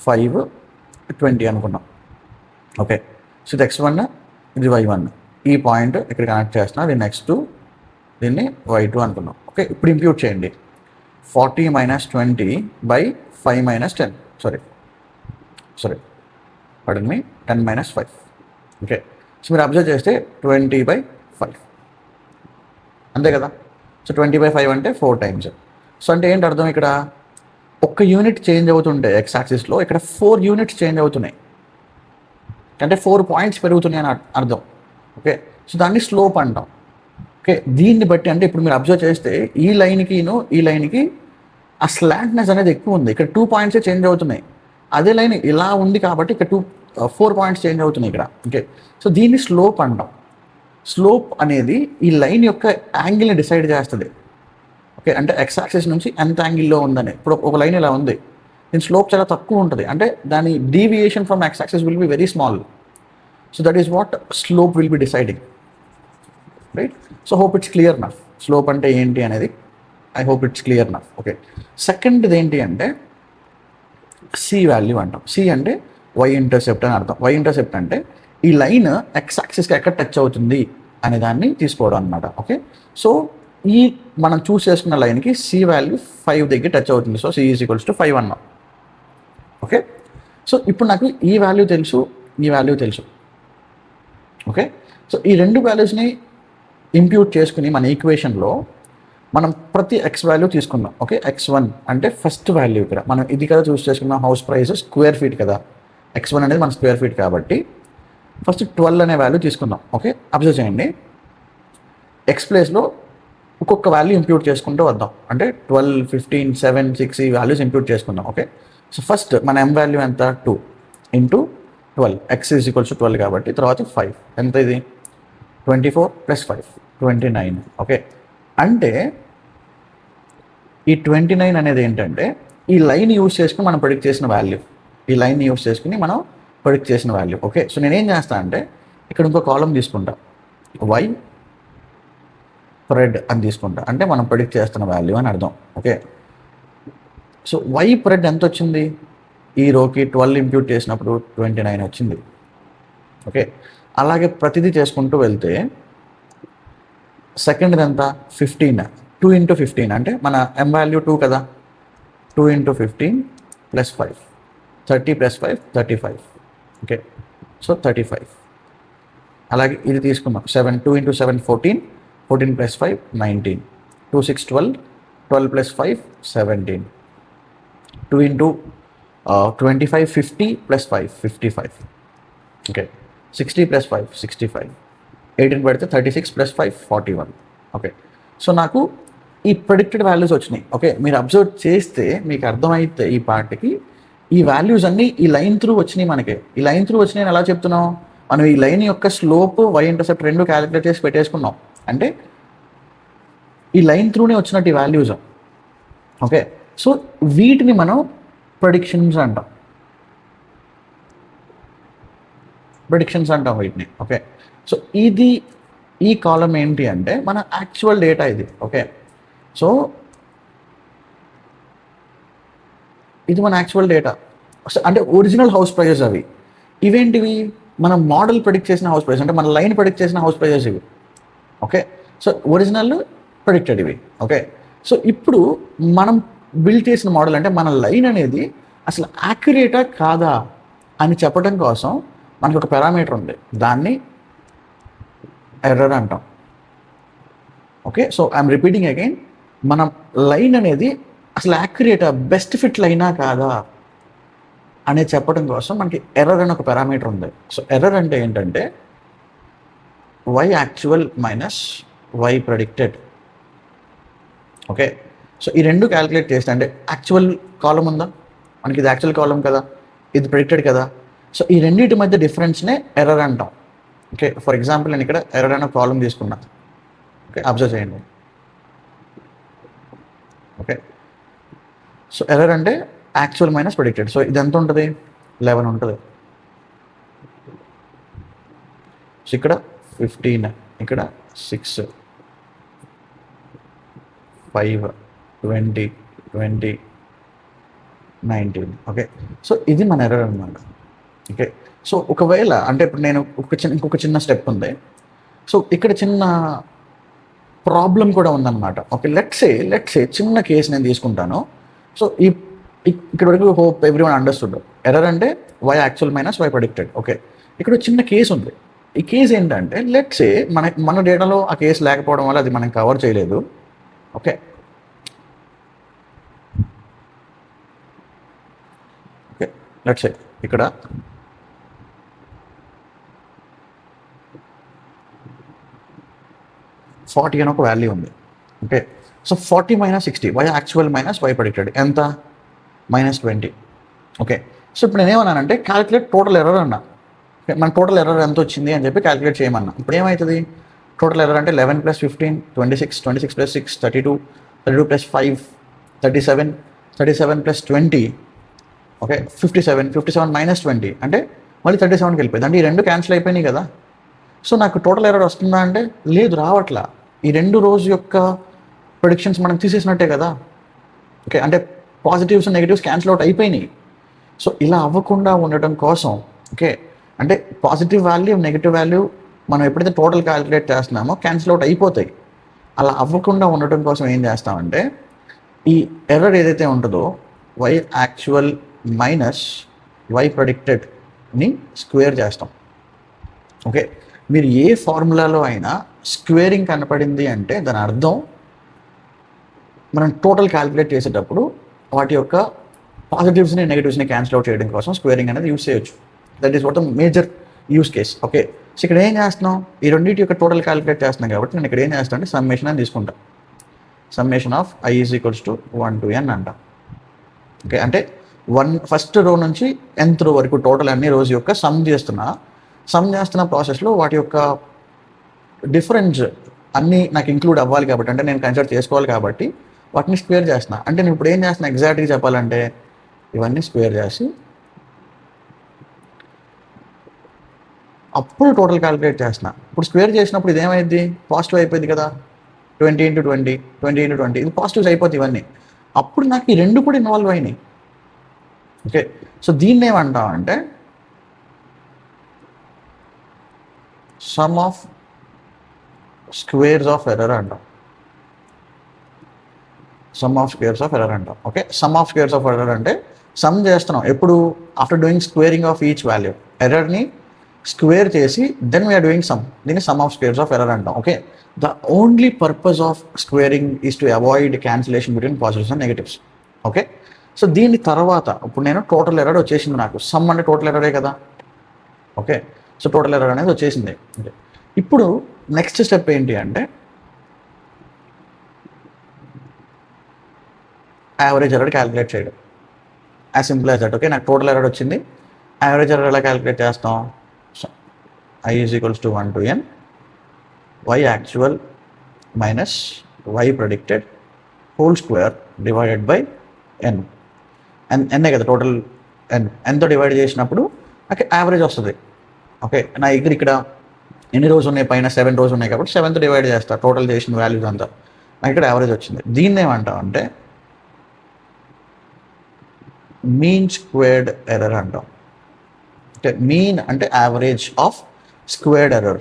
5, 20 అనుకున్నాం. ఓకే, సో ఇది x1, ఇది y1. ఈ పాయింట్ ఇక్కడ కనెక్ట్ చేస్తున్నా, దీన్ని x2, దీన్ని y2 అనుకున్నాం. ఓకే, ఇప్పుడు ఇంప్యూట్ చేయండి. 40 - 20 by 5 - 10. Sorry pardon me, 10 - 5. Okay, so మీరు అబ్జర్వ్ చేస్తే 20/5 అంతే కదా. సో 20/5 అంటే 4 times. సో అంటే ఏంటి అర్థం, ఇక్కడ ఒక్క యూనిట్ చేంజ్ అవుతుంటే ఎక్స్ యాక్సిస్లో ఇక్కడ 4 యూనిట్స్ చేంజ్ అవుతున్నాయి, అంటే 4 పాయింట్స్ పెరుగుతున్నాయి అని అర్థం. ఓకే, సో దాన్ని స్లోప్ అంటాం. ఓకే, దీన్ని బట్టి అంటే ఇప్పుడు మీరు అబ్జర్వ్ చేస్తే ఈ లైన్కి ఆ స్లాంట్నెస్ అనేది ఎక్కువ ఉంది. ఇక్కడ 2 పాయింట్సే చేంజ్ అవుతున్నాయి. అదే లైన్ ఇలా ఉంది కాబట్టి ఇక్కడ 4 పాయింట్స్ చేంజ్ అవుతున్నాయి ఇక్కడ. ఓకే, సో దీన్ని స్లోప్ అంటాం. స్లోప్ అనేది ఈ లైన్ యొక్క యాంగిల్ని డిసైడ్ చేస్తుంది. ఓకే, అంటే ఎక్స్ యాక్సిస్ నుంచి ఎంత యాంగిల్లో ఉందని. ఇప్పుడు ఒక లైన్ ఇలా ఉంది, దీని స్లోప్ చాలా తక్కువ ఉంటుంది, అంటే దాని deviation from X axis will be very small. So that is what slope will be deciding, right. So hope it's clear enough slope అంటే ఏంటి అనేది. I hope it's clear enough. Okay, సెకండ్ది ఏంటి అంటే సి వాల్యూ అంటాం. C అంటే Y intercept అని అర్థం. వై ఇంటర్సెప్ట్ అంటే ఈ లైన్ ఎక్స్ యాక్సిస్కి ఎక్కడ టచ్ అవుతుంది అనే దాన్ని తీసుకోవడం అనమాట. ఓకే, సో ఈ మనం చూస్ చేసుకున్న లైన్కి సి వాల్యూ 5 దగ్గర టచ్ అవుతుంది. So C is equals to 5 అన్నాం. ఓకే, సో ఇప్పుడు నాకు ఈ వాల్యూ తెలుసు, ఈ వాల్యూ తెలుసు. ఓకే, సో ఈ రెండు వాల్యూస్ని ఇంప్యూట్ చేసుకుని మన ఈక్వేషన్లో మనం ప్రతి ఎక్స్ వాల్యూ తీసుకుందాం. ఓకే, x1 అంటే ఫస్ట్ వాల్యూ. ఇక్కడ మనం ఇది కదా చూస్ చేసుకున్నాం, హౌస్ ప్రైస్ స్క్వేర్ ఫీట్ కదా. x1 అనేది మన స్క్వేర్ ఫీట్ కాబట్టి ఫస్ట్ 12 అనే వాల్యూ తీసుకుందాం. ఓకే, అబ్జర్వ్ చేయండి, ఎక్స్ ప్లేస్లో ఒక్కొక్క వాల్యూ ఇంప్యూట్ చేసుకుంటూ వద్దాం. అంటే 12, 15, 7, 6 ఈ వాల్యూస్ ఇంప్యూట్ చేసుకుందాం. ఓకే, సో ఫస్ట్ మన m వాల్యూ ఎంత, 2 × 12, x ఈజ్ ఈక్వల్స్ టు 12 కాబట్టి తర్వాత 5 ఎంత, ఇది 24 + 5 29. ఓకే, అంటే ఈ 29 అనేది ఏంటంటే ఈ లైన్ యూస్ చేసుకుని మనం ప్రెడిక్ట్ చేసిన వాల్యూ. ఈ లైన్ యూస్ చేసుకుని మనం ప్రెడిక్ట్ చేసిన వాల్యూ. ఓకే, సో నేనేం చేస్తా అంటే ఇక్కడ ఇంకో కాలం తీసుకుంటా, వై ప్రెడ్ అని తీసుకుంటా, అంటే మనం ప్రెడిక్ట్ చేస్తున్న వాల్యూ అని అర్థం. ఓకే, సో వై ప్రెడ్ ఎంత వచ్చింది, ఈ రోకి 12 ఇంప్యూట్ చేసినప్పుడు 29 వచ్చింది. ఓకే, అలాగే ప్రతిదీ చేసుకుంటూ వెళ్తే సెకండ్ ఎంత, 15, 2 × 15 అంటే మన m వాల్యూ 2 కదా. 2 × 15 + 5, 30 + 5 35. Okay, so 35. అలాగే ఇది తీసుకున్నాం 7, 2 × 7 14, 14 + 5 19, 2 6 12, 12 + 5 17, 2 × 25 50 + 5 55. ఓకే, 60 + 5 65, 18 పెడితే 36 + 5 41. ఓకే, సో నాకు ఈ ప్రెడిక్టెడ్ వాల్యూస్ వచ్చినాయి. ఓకే, మీరు అబ్జర్వ్ చేస్తే మీకు అర్థమైతే ఈ పార్ట్కి ఈ వాల్యూస్ అన్నీ ఈ లైన్ త్రూ వచ్చినాయి. మనకి ఈ లైన్ త్రూ వచ్చినాయి ఎలా చెప్తున్నాం, మనం ఈ లైన్ యొక్క స్లోప్ వై ఇంటర్సెప్ట్ రెండు క్యాలిక్యులేట్ చేసి పెట్టేసుకున్నాం. అంటే ఈ లైన్ త్రూనే వచ్చినట్టు ఈ వాల్యూస్. ఓకే, సో వీటిని మనం ప్రెడిక్షన్స్ అంటాం వీటిని. ఓకే, సో ఈ కాలం ఏంటి అంటే మన యాక్చువల్ డేటా ఇది. ఓకే, సో ఇది మన యాక్చువల్ డేటా, అంటే ఒరిజినల్ హౌస్ ప్రైజెస్ అవి. ఇవేంటివి, మనం మోడల్ ప్రెడిక్ట్ చేసిన హౌస్ ప్రైజెస్, అంటే మన లైన్ ప్రెడిక్ట్ చేసిన హౌస్ ప్రైజెస్ ఇవి. ఓకే, సో ఒరిజినల్ ప్రెడిక్టెడ్ ఇవి. ఓకే, సో ఇప్పుడు మనం బిల్డ్ చేసిన మోడల్ అంటే మన లైన్ అనేది అసలు యాక్యురేటా కాదా అని చెప్పడం కోసం మనకు ఒక పారామీటర్ ఉంది, దాన్ని ఎర్రర్ అంటాం. Okay, so I'm repeating again, మన లైన్ అనేది అసలు యాక్యురేటా, బెస్ట్ ఫిట్ లైనా కాదా అనేది చెప్పడం కోసం మనకి ఎర్రర్ అని ఒక పారామీటర్ ఉంది. సో ఎర్రర్ అంటే ఏంటంటే Y actual minus Y predicted. Okay, so ఈ రెండు క్యాలిక్యులేట్ చేస్తే అంటే యాక్చువల్ కాలం ఉందా, మనకి ఇది యాక్చువల్ కాలం కదా, ఇది ప్రెడిక్టెడ్ కదా. సో ఈ రెండింటి మధ్య డిఫరెన్స్నే ఎర్రర్ అంటాం. ఓకే, ఫర్ ఎగ్జాంపుల్ నేను ఇక్కడ ఎర్రర్ అనే కాలం తీసుకున్నా. ఓకే, అబ్జర్వ్ చేయండి. ఓకే, సో ఎర్రర్ అంటే యాక్చువల్ మైనస్ ప్రెడిక్టెడ్. సో ఇది ఎంత ఉంటుంది, 11 ఉంటుంది. సో ఇక్కడ 15, ఇక్కడ 6, 5, 20, 20, 19. ఓకే, సో ఇది మన ఎర్రర్ అనమాట. ఓకే, సో ఒకవేళ అంటే ఇప్పుడు నేను ఇంకొక చిన్న స్టెప్ ఉంది. సో ఇక్కడ చిన్న ప్రాబ్లం కూడా ఉందన్నమాట. ఓకే, లెట్సే చిన్న కేసు నేను తీసుకుంటాను. సో ఇక్కడ వరకు హోప్ ఎవ్రీవన్ అండర్స్టూడ్. ఎర్రర్ అంటే Y actual minus Y predicted. Okay, ఇక్కడ చిన్న కేసు ఉంది. ఈ కేసు ఏంటంటే లెట్సే మన డేటాలో ఆ కేసు లేకపోవడం వల్ల అది మనం కవర్ చేయలేదు. ఓకే, లెట్సే ఇక్కడ 40 అని ఒక వాల్యూ ఉంది. Okay, so 40 - 60 Y actual minus Y predicted ఎంత? -20. ఓకే, సో ఇప్పుడు నేనేమన్నానంటే క్యాలిక్యులేట్ టోటల్ ఎర్రర్ అన్నా. మన టోటల్ ఎర్రర్ ఎంత వచ్చింది అని చెప్పి క్యాలిక్యులేట్ చేయమన్నా. ఇప్పుడు ఏమవుతుంది? టోటల్ ఎర్రర్ అంటే 11 + 15 26, 26 + 6 32, 32 + 5 37, 37 + 20 ఓకే 57, 57 - 20 అంటే మళ్ళీ 37కి వెళ్ళిపోయింది. అంటే ఈ రెండు క్యాన్సిల్ అయిపోయినాయి కదా. సో నాకు టోటల్ ఎర్రర్ వస్తుందా అంటే లేదు, రావట్లా. ఈ 2 రోజు యొక్క ప్రొడిక్షన్స్ మనం తీసేసినట్టే కదా. ఓకే, అంటే పాజిటివ్స్ నెగిటివ్స్ క్యాన్సిల్ అవుట్ అయిపోయినాయి. సో ఇలా అవ్వకుండా ఉండటం కోసం ఓకే, అంటే పాజిటివ్ వాల్యూ నెగిటివ్ వాల్యూ మనం ఎప్పుడైతే టోటల్ క్యాలిక్యులేట్ చేస్తున్నామో క్యాన్సిల్ అవుట్ అయిపోతాయి. అలా అవ్వకుండా ఉండటం కోసం ఏం చేస్తామంటే ఈ ఎర్రర్ ఏదైతే ఉంటుందో వై యాక్చువల్ మైనస్ వై ప్రెడిక్టెడ్ని స్క్వేర్ చేస్తాం. ఓకే, మీరు ఏ ఫార్ములాలో అయినా స్క్వేరింగ్ కనపడింది అంటే దాని అర్థం మనం టోటల్ క్యాలిక్యులేట్ చేసేటప్పుడు వాటి యొక్క పాజిటివ్స్ని నెగిటివ్స్ని క్యాన్సిల్ అవుట్ చేయడం కోసం స్క్వేరింగ్ అనేది యూస్ చేయొచ్చు. That is what the major use case. Okay, so ఇక్కడ ఏం చేస్తున్నాం? ఈ రెండింటి యొక్క టోటల్ క్యాలిక్యులేట్ చేస్తున్నాం కాబట్టి నేను ఇక్కడ ఏం చేస్తాను అంటే సమ్మేషన్ అని తీసుకుంటా. Summation of i = 1 to n అంట. ఓకే, అంటే ఫస్ట్ రో నుంచి nth రో వరకు టోటల్ అన్ని రోజు యొక్క సమ్ చేస్తున్న ప్రాసెస్లో వాటి యొక్క డిఫరెన్స్ అన్నీ నాకు ఇంక్లూడ్ అవ్వాలి కాబట్టి, అంటే నేను కన్సిడర్ చేసుకోవాలి కాబట్టి వాటిని స్క్వేర్ చేస్తున్నా. అంటే నేను ఇప్పుడు ఏం చేస్తున్నా ఎగ్జాక్ట్గా చెప్పాలంటే ఇవన్నీ స్క్వేర్ చేసి అప్పుడు టోటల్ క్యాలిక్యులేట్ చేస్తున్నా. ఇప్పుడు స్క్వేర్ చేసినప్పుడు ఇదేమైంది? పాజిటివ్ అయిపోయింది కదా. 20 × 20, 20 × 20 ఇది పాజిటివ్స్ అయిపోతాయి ఇవన్నీ. అప్పుడు నాకు ఈ రెండు కూడా ఇన్వాల్వ్ అయినాయి. ఓకే, సో దీన్ని ఏమంటాం అంటే sum of squares of error అంటాం. Sum of squares of error అంటాం. Okay, sum of squares of error అంటే సమ్ చేస్తున్నాం ఎప్పుడు? After doing squaring of each value. ఎర్రర్ని స్క్వేర్ చేసి దెన్ వీఆర్ డూయింగ్ సమ్. దీన్ని sum of squares of error అంటాం. Okay, the only purpose of squaring is to avoid cancellation between positives and negatives. Okay, so దీని తర్వాత ఇప్పుడు నేను total error వచ్చేసింది నాకు. సమ్ అంటే టోటల్ ఎర్రరే కదా. ఓకే, సో టోటల్ ఎర్రర్ అనేది వచ్చేసింది. ఓకే, ఇప్పుడు నెక్స్ట్ స్టెప్ ఏంటి అంటే యావరేజ్ ఎర్రర్ క్యాలిక్యులేట్ చేయడం. As simple as that. Okay, నాకు టోటల్ ఎర్రర్ వచ్చింది. యావరేజ్ ఎర్రర్ ఎలా క్యాలిక్యులేట్ చేస్తాం? i = 1 to n y actual minus y predicted whole square divided by n. n కదా టోటల్ nతో డివైడ్ చేసినప్పుడు నాకు యావరేజ్ వస్తుంది. ఓకే, నా ఇక్కడ ఎన్ని రోజు ఉన్నాయి? పైన 7 రోజు ఉన్నాయి కాబట్టి 7తో డివైడ్ చేస్తా టోటల్ చేసిన వాల్యూస్ అంతా. నాకు ఇక్కడ యావరేజ్ వచ్చింది. దీన్ని ఏమంటాం అంటే మీన్ స్క్వేర్డ్ ఎర్రర్ అంటాం. అంటే మీన్ అంటే యావరేజ్ ఆఫ్ స్క్వేర్డ్ ఎర్రర్.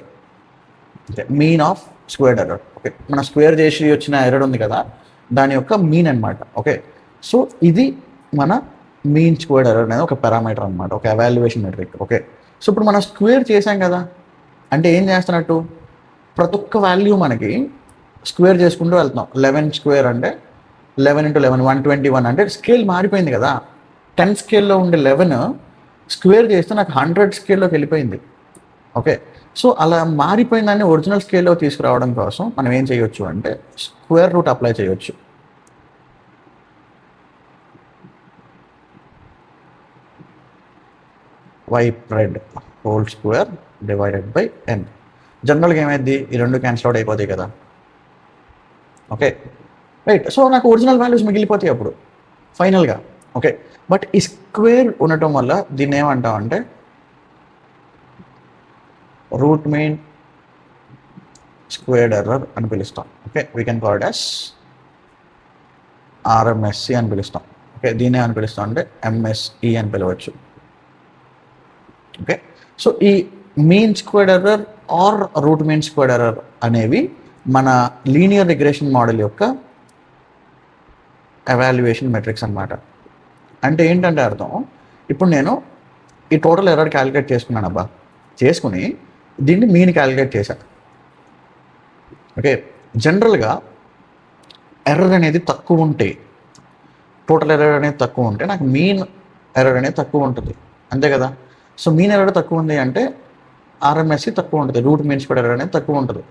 అంటే mean of squared error. Okay, మన స్క్వేర్ చేసి వచ్చిన ఎర్రర్ ఉంది కదా దాని యొక్క మీన్ అనమాట. ఓకే, సో ఇది మన మీన్ స్క్వేర్డ్ ఎర్రర్ అనేది ఒక పారామీటర్ అనమాట, ఒక ఎవాల్యుయేషన్ మెట్రిక్. ఓకే, సో ఇప్పుడు మనం స్క్వేర్ చేసాం కదా అంటే ఏం చేస్తున్నట్టు ప్రతి ఒక్క వాల్యూ మనకి స్క్వేర్ చేసుకుంటూ వెళ్తున్నాం. 11 స్క్వేర్ అంటే 11 × 11 121 అంటే స్కేల్ మారిపోయింది కదా. 10 స్కేల్లో ఉండే 11 స్క్వేర్ చేస్తే నాకు 100 స్కేల్లోకి వెళ్ళిపోయింది. ఓకే, సో అలా మారిపోయిన దాన్ని ఒరిజినల్ స్కేల్లో తీసుకురావడం కోసం మనం ఏం చేయొచ్చు అంటే స్క్వేర్ రూట్ అప్లై చేయొచ్చు. y pred whole square divided by n. జనరల్గా ఏమైంది? ఈ రెండు క్యాన్సిల్ అవుట్ అయిపోతాయి కదా. Okay, right. సో నాకు ఒరిజినల్ వాల్యూస్ మిగిలిపోతాయి అప్పుడు ఫైనల్గా. ఓకే, బట్ ఈ స్క్వేర్ ఉండటం వల్ల దీన్ని ఏమంటాం అంటే రూట్ మీన్ స్క్వేర్డ్ ఎర్రర్ అని పిలుస్తాం. Okay, we can call it as RMSE అని పిలుస్తాం. ఓకే, దీన్ని అని పిలుస్తాం అంటే ఎంఎస్ఈ అని పిలవచ్చు. ఓకే, సో ఈ mean squared error or route mean squared error అనేవి మన లీనియర్ రిగ్రెషన్ మోడల్ యొక్క ఎవాల్యుయేషన్ మెట్రిక్స్ అన్నమాట. అంటే ఏంటంటే అర్థం, ఇప్పుడు నేను ఈ టోటల్ ఎర్రర్ క్యాలిక్యులేట్ చేసుకున్నాను అబ్బా, చేసుకుని దీన్ని మీన్ క్యాలిక్యులేట్ చేశాను. ఓకే, జనరల్గా ఎర్రర్ అనేది తక్కువ ఉంటే, టోటల్ ఎర్రర్ అనేది తక్కువ ఉంటే నాకు మీన్ ఎర్రర్ అనేది తక్కువ ఉంటుంది, అంతే కదా. సో మీన్ ఎర్రర్ తక్కువ ఉంది అంటే ఆర్ఎంఎస్సి తక్కువ ఉంటుంది, రూట్ మీన్ స్క్వేర్డ్ ఎర్రర్ అనేది తక్కువ ఉంటుంది.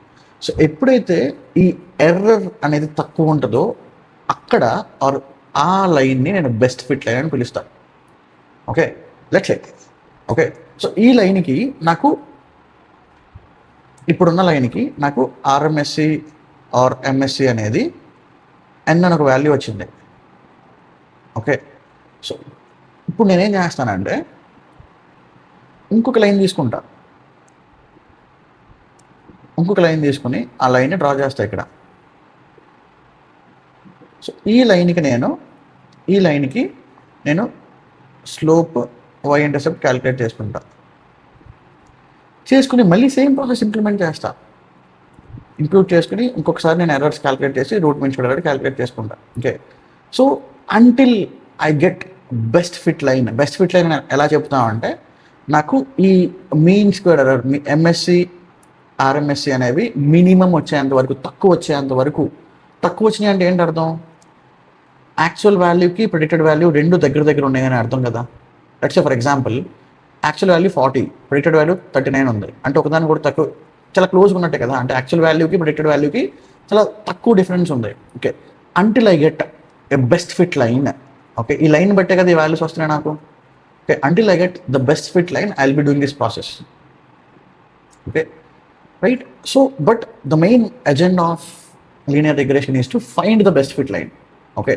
సో ఎప్పుడైతే ఈ ఎర్రర్ అనేది తక్కువ ఉంటుందో అక్కడ ఆర్ ఆ లైన్ని నేను బెస్ట్ ఫిట్ లైన్ అని పిలుస్తాను. Okay, let's say. Okay, so ఈ లైన్కి నాకు, ఇప్పుడున్న లైన్కి నాకు ఆర్ఎంఎస్సి ఆర్ ఎంఎస్సి అనేది ఎన్ అని ఒక వాల్యూ వచ్చింది. ఓకే, సో ఇప్పుడు నేనేం చేస్తానంటే ఇంకొక లైన్ తీసుకుంటా, ఇంకొక లైన్ తీసుకుని ఆ లైన్ని డ్రా చేస్తా ఇక్కడ. సో ఈ లైన్కి నేను స్లోప్ వై ఇంటర్సెప్ట్ క్యాలిక్యులేట్ చేసుకుంటా, చేసుకుని మళ్ళీ సేమ్ ప్రాసెస్ ఇంప్లిమెంట్ చేస్తా. ఇంక్లూడ్ చేసుకుని ఇంకొకసారి నేను ఎర్రర్స్ క్యాలిక్యులేట్ చేసి root mean squared error calculate చేసుకుంటా. Okay, so until I get best fit line. Best fit line ఎలా చెప్తామంటే నాకు ఈ mean squared error MSE RMSE అనేవి మినిమం వచ్చేంత వరకు, తక్కువ వచ్చేంత వరకు. తక్కువ వచ్చినాయి అంటే ఏంటి అర్థం, యాక్చువల్ వాల్యూకి ప్రిడిక్టెడ్ వాల్యూ రెండు దగ్గర దగ్గర ఉన్నాయని అర్థం కదా. Let's say for example actual value 40, predicted value 39 ఉంది అంటే ఒకదాని కూడా తక్కువ, చాలా క్లోజ్గా ఉన్నట్టే కదా. అంటే యాక్చువల్ వాల్యూకి ప్రిడిక్టెడ్ వాల్యూకి చాలా తక్కువ డిఫరెన్స్ ఉంది. Okay, until I get a best fit line. Okay, ఈ లైన్ బట్టే కదా ఈ వాల్యూస్ వస్తున్నాయి నాకు. Okay, until I get the best fit line I will be doing this process. Okay, right. So but the main agenda of linear regression is to find the best fit line. Okay,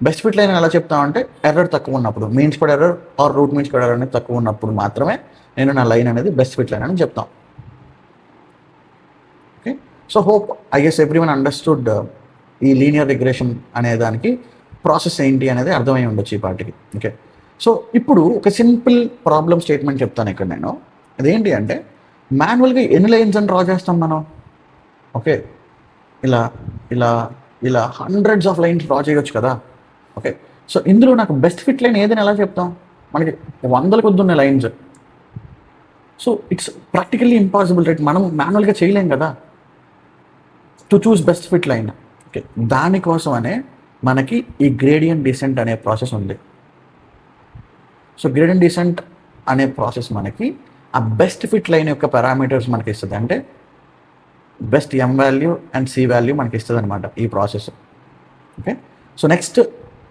best fit line ఎలా చెప్తామంటే error తక్కువ ఉన్నప్పుడు, mean squared error or route mean squared error అనేది తక్కువ ఉన్నప్పుడు మాత్రమే నేను నా లైన్ అనేది బెస్ట్ ఫిట్ లైన్ అని చెప్తాం. Okay, so hope I guess everyone understood ఈ లీనియర్ రిగ్రెషన్ అనే దానికి ప్రాసెస్ ఏంటి అనేది అర్థమై ఉండొచ్చు ఈ పార్టీకి. ఓకే, సో ఇప్పుడు ఒక సింపుల్ ప్రాబ్లమ్ స్టేట్మెంట్ చెప్తాను ఇక్కడ నేను. అదేంటి అంటే మాన్యువల్గా ఎన్ని లైన్స్ అని డ్రా చేస్తాం మనం. ఓకే, ఇలా ఇలా ఇలా హండ్రెడ్స్ ఆఫ్ లైన్స్ డ్రా చేయొచ్చు కదా. ఓకే, సో ఇందులో నాకు బెస్ట్ ఫిట్ లైన్ ఏదని ఎలా చెప్తాం, మనకి వందల కొద్ది ఉన్న lines. So it's practically impossible, right. మనం మాన్యువల్గా చేయలేం కదా to choose best fit line. Okay, దానికోసమనే మనకి ఈ గ్రేడియంట్ డిసెంట్ అనే ప్రాసెస్ ఉంది. సో గ్రేడియంట్ డిసెంట్ అనే ప్రాసెస్ మనకి ఆ బెస్ట్ ఫిట్ లైన్ యొక్క పారామీటర్స్ మనకి ఇస్తుంది. అంటే best M value and C value మనకి ఇస్తుంది అనమాట ఈ ప్రాసెస్. ఓకే, సో నెక్స్ట్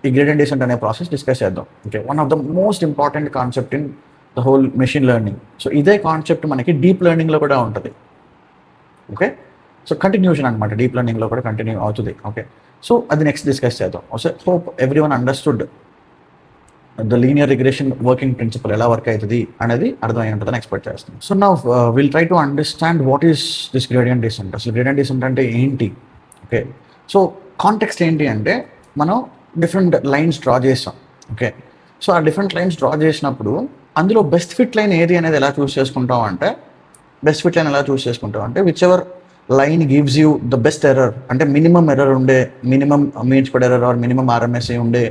ఈ గ్రేడియంట్ డిసెంట్ అనే ప్రాసెస్ డిస్కస్ చేద్దాం. Okay, one of the most important concept in the whole machine learning. So ఇదే కాన్సెప్ట్ మనకి డీప్ లెర్నింగ్లో కూడా ఉంటుంది. ఓకే, సో కంటిన్యూషన్ అనమాట, డీప్ లెర్నింగ్లో కూడా కంటిన్యూ అవుతుంది. ఓకే, సో అది నెక్స్ట్ డిస్కస్ చేద్దాం. So hope every one understood the linear regression working principle ఎలా వర్క్ అవుతుంది అనేది అర్థమై ఉంటుందని ఎక్స్పెక్ట్ చేస్తాం. So now will try to understand what is this gradient descent. అసలు గ్రేడియంట్ డిసెంట్ అంటే ఏంటి. ఓకే, సో కాంటెక్స్ట్ ఏంటి అంటే మనం డిఫరెంట్ లైన్స్ డ్రా చేస్తాం. ఓకే, సో ఆ డిఫరెంట్ లైన్స్ డ్రా చేసినప్పుడు అందులో బెస్ట్ ఫిట్ లైన్ ఏది అనేది ఎలా చూస్ చేసుకుంటాం అంటే, బెస్ట్ ఫిట్ లైన్ ఎలా చూస్ చేసుకుంటాం అంటే which ever line gives you the best error, అంటే మినిమం ఎర్రర్ ఉండే, minimum mean squared error or minimum RMSA ఉండే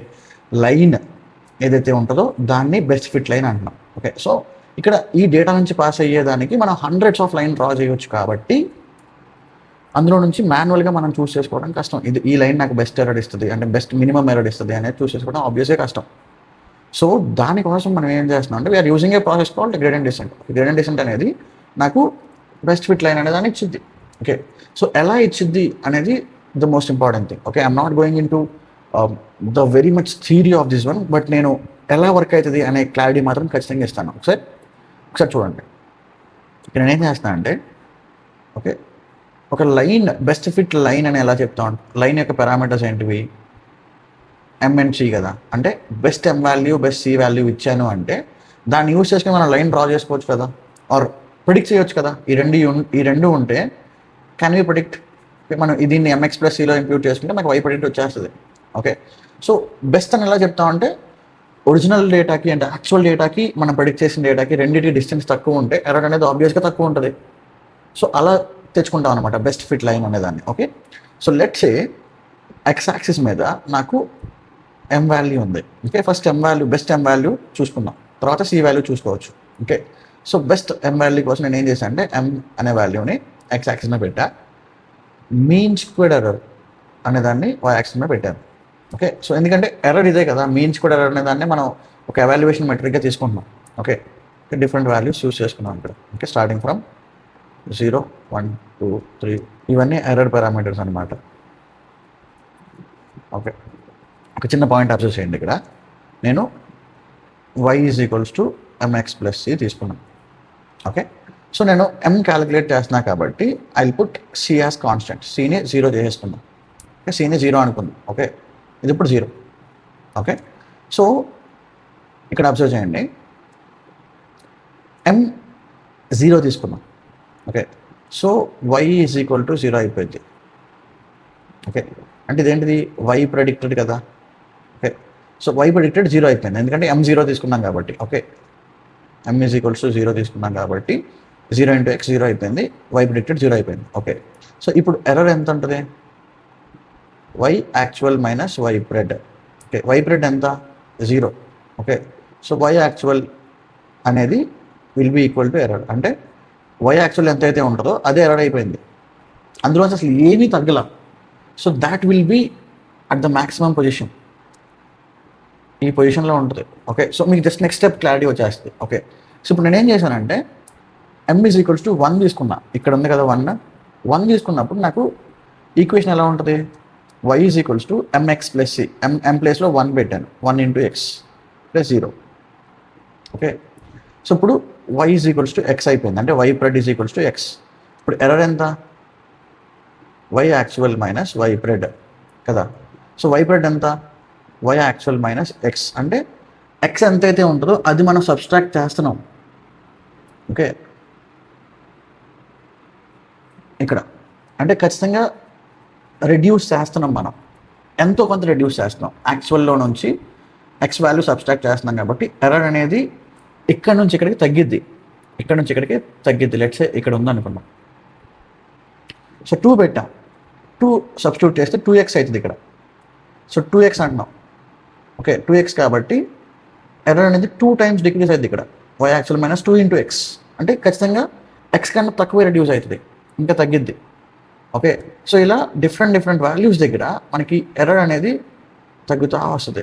లైన్ ఏదైతే ఉంటుందో దాన్ని బెస్ట్ ఫిట్ లైన్ అంటున్నాం. ఓకే, సో ఇక్కడ ఈ డేటా నుంచి పాస్ అయ్యేదానికి మనం హండ్రెడ్స్ ఆఫ్ లైన్ డ్రా చేయవచ్చు కాబట్టి అందులో నుంచి మాన్యువల్గా మనం చూస్ చేసుకోవడం కష్టం. ఇది ఈ లైన్ నాకు బెస్ట్ ఎర్రర్ ఇస్తుంది అంటే బెస్ట్ మినిమం ఎర్రర్ ఇస్తుంది అనేది చూస్ చేసుకోవడం ఆబ్వియస్గా కష్టం. సో దానికోసం మనం ఏం చేస్తున్నాం అంటే we are using a process called gradient descent. Gradient descent అనేది నాకు బెస్ట్ ఫిట్ లైన్ అనేది అని ఇచ్చిద్ది. ఓకే, సో ఎలా ఇచ్చిద్ది అనేది the most important thing. Okay, I'm not going in to the very much theory of this one, but నేను ఎలా work అవుతుంది అనే క్లారిటీ మాత్రం ఖచ్చితంగా ఇస్తాను. ఒకసారి చూడండి. ఇక్కడ నేనేం చేస్తాను అంటే, ఓకే, ఒక లైన్ బెస్ట్ ఫిట్ లైన్ అని ఎలా చెప్తాం, లైన్ యొక్క పారామీటర్స్ ఏంటివి, ఎం అండ్ సి కదా. అంటే best M value best C value ఇచ్చాను అంటే దాన్ని యూజ్ చేసుకుని మనం లైన్ డ్రా చేసుకోవచ్చు కదా, ఆర్ ప్రిడిక్ట్ చేయొచ్చు కదా, ఈ రెండు ఉంటే క్యాన్ వి ప్రిడిక్ట్, మనం దీన్ని ఎంఎక్స్ ప్లస్ సిలో ఇంప్యూట్ చేసుకుంటే మనకు వై ప్రిడిక్ట్ వచ్చేస్తుంది. ఓకే, సో బెస్ట్ అని ఎలా చెప్తామంటే ఒరిజినల్ డేటాకి అంటే యాక్చువల్ డేటాకి మనం ప్రిడిక్ట్ చేసిన డేటాకి రెండింటికి డిస్టెన్స్ తక్కువ ఉంటే ఎర్రర్ అనేది ఆబ్వియస్గా తక్కువ ఉంటుంది. సో అలా తెచ్చుకుంటాం అనమాట బెస్ట్ ఫిట్ లైన్ అనేదాన్ని. Okay, so let's say X axis మీద నాకు ఎం వాల్యూ ఉంది. ఓకే, ఫస్ట్ ఎం వాల్యూ, బెస్ట్ ఎం వాల్యూ చూసుకుందాం, తర్వాత సి వాల్యూ చూసుకోవచ్చు. Okay, so best M value కోసం నేను ఏం చేశాను అంటే ఎం అనే వాల్యూని ఎక్స్ యాక్సిస్ మీద పెట్టా, మీన్ స్క్వేర్డ్ ఎర్రర్ అనేదాన్ని వై యాక్సిస్ మీద పెట్టాను. ఓకే, సో ఎందుకంటే ఎర్రర్ ఇదే కదా, మీన్ స్క్వేర్డ్ ఎర్రర్ అనేదాన్ని మనం ఒక ఎవాల్యుయేషన్ మెట్రిక్గా తీసుకుంటున్నాం. ఓకే, డిఫరెంట్ వాల్యూస్ చూస్ చేసుకున్నాం ఇక్కడ. ఓకే, స్టార్టింగ్ ఫ్రమ్ 0, 1, 2, 3 ఇవన్నీ ఎర్రర్ పారామీటర్స్ అనమాట. ఓకే, ఒక చిన్న పాయింట్ అబ్జర్వ్ చేయండి. ఇక్కడ నేను y is equals to MX plus C తీసుకున్నాను. ఓకే, సో నేను m క్యాలిక్యులేట్ చేస్తున్నా కాబట్టి I will put C as constant, సిని 0 చేసేసుకుందాం. ఓకే, సిని 0 అనుకుందాం. ఓకే, ఇది ఇప్పుడు 0. ఓకే, సో ఇక్కడ అబ్జర్వ్ చేయండి, m 0 తీసుకున్నాం. Okay, so y is equal to 0 అయిపోయింది. ఓకే, అంటే ఇదేంటిది y ప్రెడిక్టెడ్ కదా. ఓకే, సో y ప్రెడిక్టెడ్ 0 అయిపోయింది ఎందుకంటే m 0 తీసుకున్నాం కాబట్టి. Okay, m is equals to 0 తీసుకున్నాం కాబట్టి 0 ఇంటూ x 0 అయిపోయింది, y ప్రెడిక్టెడ్ 0 అయిపోయింది. ఓకే, సో ఇప్పుడు ఎర్రర్ ఎంత ఉంటుంది, y actual minus y pred. Okay, y pred ఎంత 0. ఓకే, సో y యాక్చువల్ అనేది will be equal to error, అంటే y యాక్చువల్ ఎంత అయితే ఉంటుందో అదే ఎర్రర్ అయిపోయింది, అందులో అసలు ఏమీ తగ్గల. So that will be at the maximum position, ఈ పొజిషన్లో ఉంటుంది. ఓకే, సో మీకు జస్ట్ నెక్స్ట్ స్టెప్ క్లారిటీ వచ్చేస్తుంది. ఓకే, సో ఇప్పుడు నేనేం చేశానంటే m ఈజ్ ఈక్వల్స్ టు 1 తీసుకున్నా, ఇక్కడ ఉంది కదా 1 తీసుకున్నప్పుడు నాకు ఈక్వేషన్ ఎలా ఉంటుంది, y is equals to MX plus C, m ప్లేస్లో 1 పెట్టాను, 1 into X plus 0. Okay, so ఇప్పుడు y is equals to X అయిపోయింది, అంటే y pred is equals to X. ఇప్పుడు ఎర్రర్ ఎంత, y actual minus y pred కదా. సో y ప్రెడ్ ఎంత, y actual minus X, అంటే ఎక్స్ ఎంతైతే ఉంటుందో అది మనం సబ్స్ట్రాక్ట్ చేస్తున్నాం. ఓకే, ఇక్కడ అంటే ఖచ్చితంగా రెడ్యూస్ చేస్తున్నాం, మనం ఎంతో కొంత రెడ్యూస్ చేస్తున్నాం, యాక్చువల్లో నుంచి ఎక్స్ వాల్యూ సబ్స్ట్రాక్ట్ చేస్తున్నాం కాబట్టి ఎర్రర్ అనేది ఇక్కడ నుంచి ఇక్కడికి తగ్గిద్ది, ఇక్కడ నుంచి ఇక్కడికి తగ్గిద్ది. లెట్స్ సే ఇక్కడ ఉందనుకున్నాం, సో 2 పెట్టాం, 2 సబ్స్టిట్యూట్ చేస్తే 2x అవుతుంది ఇక్కడ. సో 2x అంటున్నాం. ఓకే, 2x కాబట్టి ఎర్రర్ అనేది 2 టైమ్స్ డిక్రీజ్ అవుతుంది ఇక్కడ, y actual minus 2 into X, అంటే ఖచ్చితంగా ఎక్స్ కన్నా తక్కువ రెడ్యూస్ అవుతుంది, ఇంకా తగ్గిద్ది. ఓకే, సో ఇలా డిఫరెంట్ వాల్యూస్ దగ్గర మనకి ఎర్రర్ అనేది తగ్గుతూ వస్తుంది.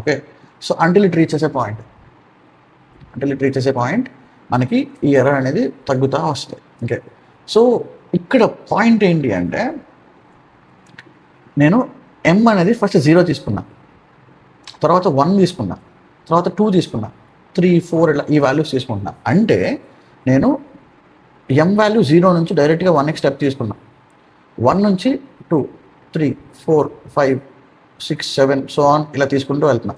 Okay, so until it reaches A point మనకి ఈ ఎర్రర్ అనేది తగ్గుతూ వస్తుంది. ఓకే, సో ఇక్కడ పాయింట్ ఏంటి అంటే నేను m అనేది ఫస్ట్ 0 తీసుకున్నా, తర్వాత 1 తీసుకున్నా, తర్వాత 2 తీసుకున్నా, 3, 4 ఇలా ఈ వాల్యూస్ తీసుకుంటున్నా, అంటే నేను m వాల్యూ 0 నుంచి డైరెక్ట్గా 1x స్టెప్ తీసుకున్నా, 1 నుంచి 2, 3, 4, 5, 6, 7 సో ఆన్ ఇలా తీసుకుంటూ వెళ్తున్నా.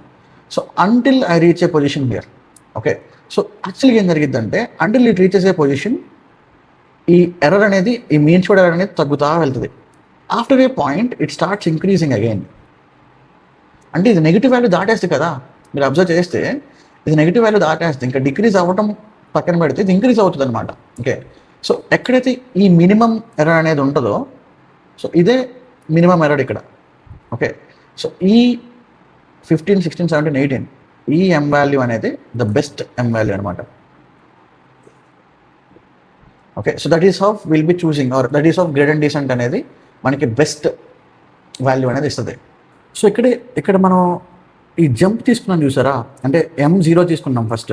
So until I reach a position here. Okay, so యాక్చువల్గా ఏం జరిగిద్దంటే until it reaches a position ఈ ఎర్రర్ అనేది, ఈ మీన్ స్క్వేర్డ్ ఎర్రర్ అనేది తగ్గుతూ వెళ్తుంది. After a point it starts increasing again, అంటే ఇది నెగిటివ్ వాల్యూ దాటేస్తుంది కదా, మీరు అబ్జర్వ్ చేస్తే ఇది నెగిటివ్ వాల్యూ దాటేస్తుంది, ఇంకా డిక్రీజ్ అవ్వటం పక్కన పెడితే ఇది ఇంక్రీజ్ అవుతుంది అనమాట. ఓకే, సో ఎక్కడైతే ఈ మినిమం ఎర్రర్ అనేది ఉంటుందో సో ఇదే మినిమం ఎర్రర్ ఇక్కడ. ఓకే, సో ఈ 15, 16, 17, 18 ఈ m వాల్యూ అనేది ద బెస్ట్ m వాల్యూ అనమాట. Okay, so that is how will be choosing or that is of grade and descent అనేది మనకి బెస్ట్ వాల్యూ అనేది ఇస్తుంది. సో ఇక్కడ మనం ఈ జంప్ తీసుకున్నాం చూసారా, అంటే m0 తీసుకున్నాం ఫస్ట్,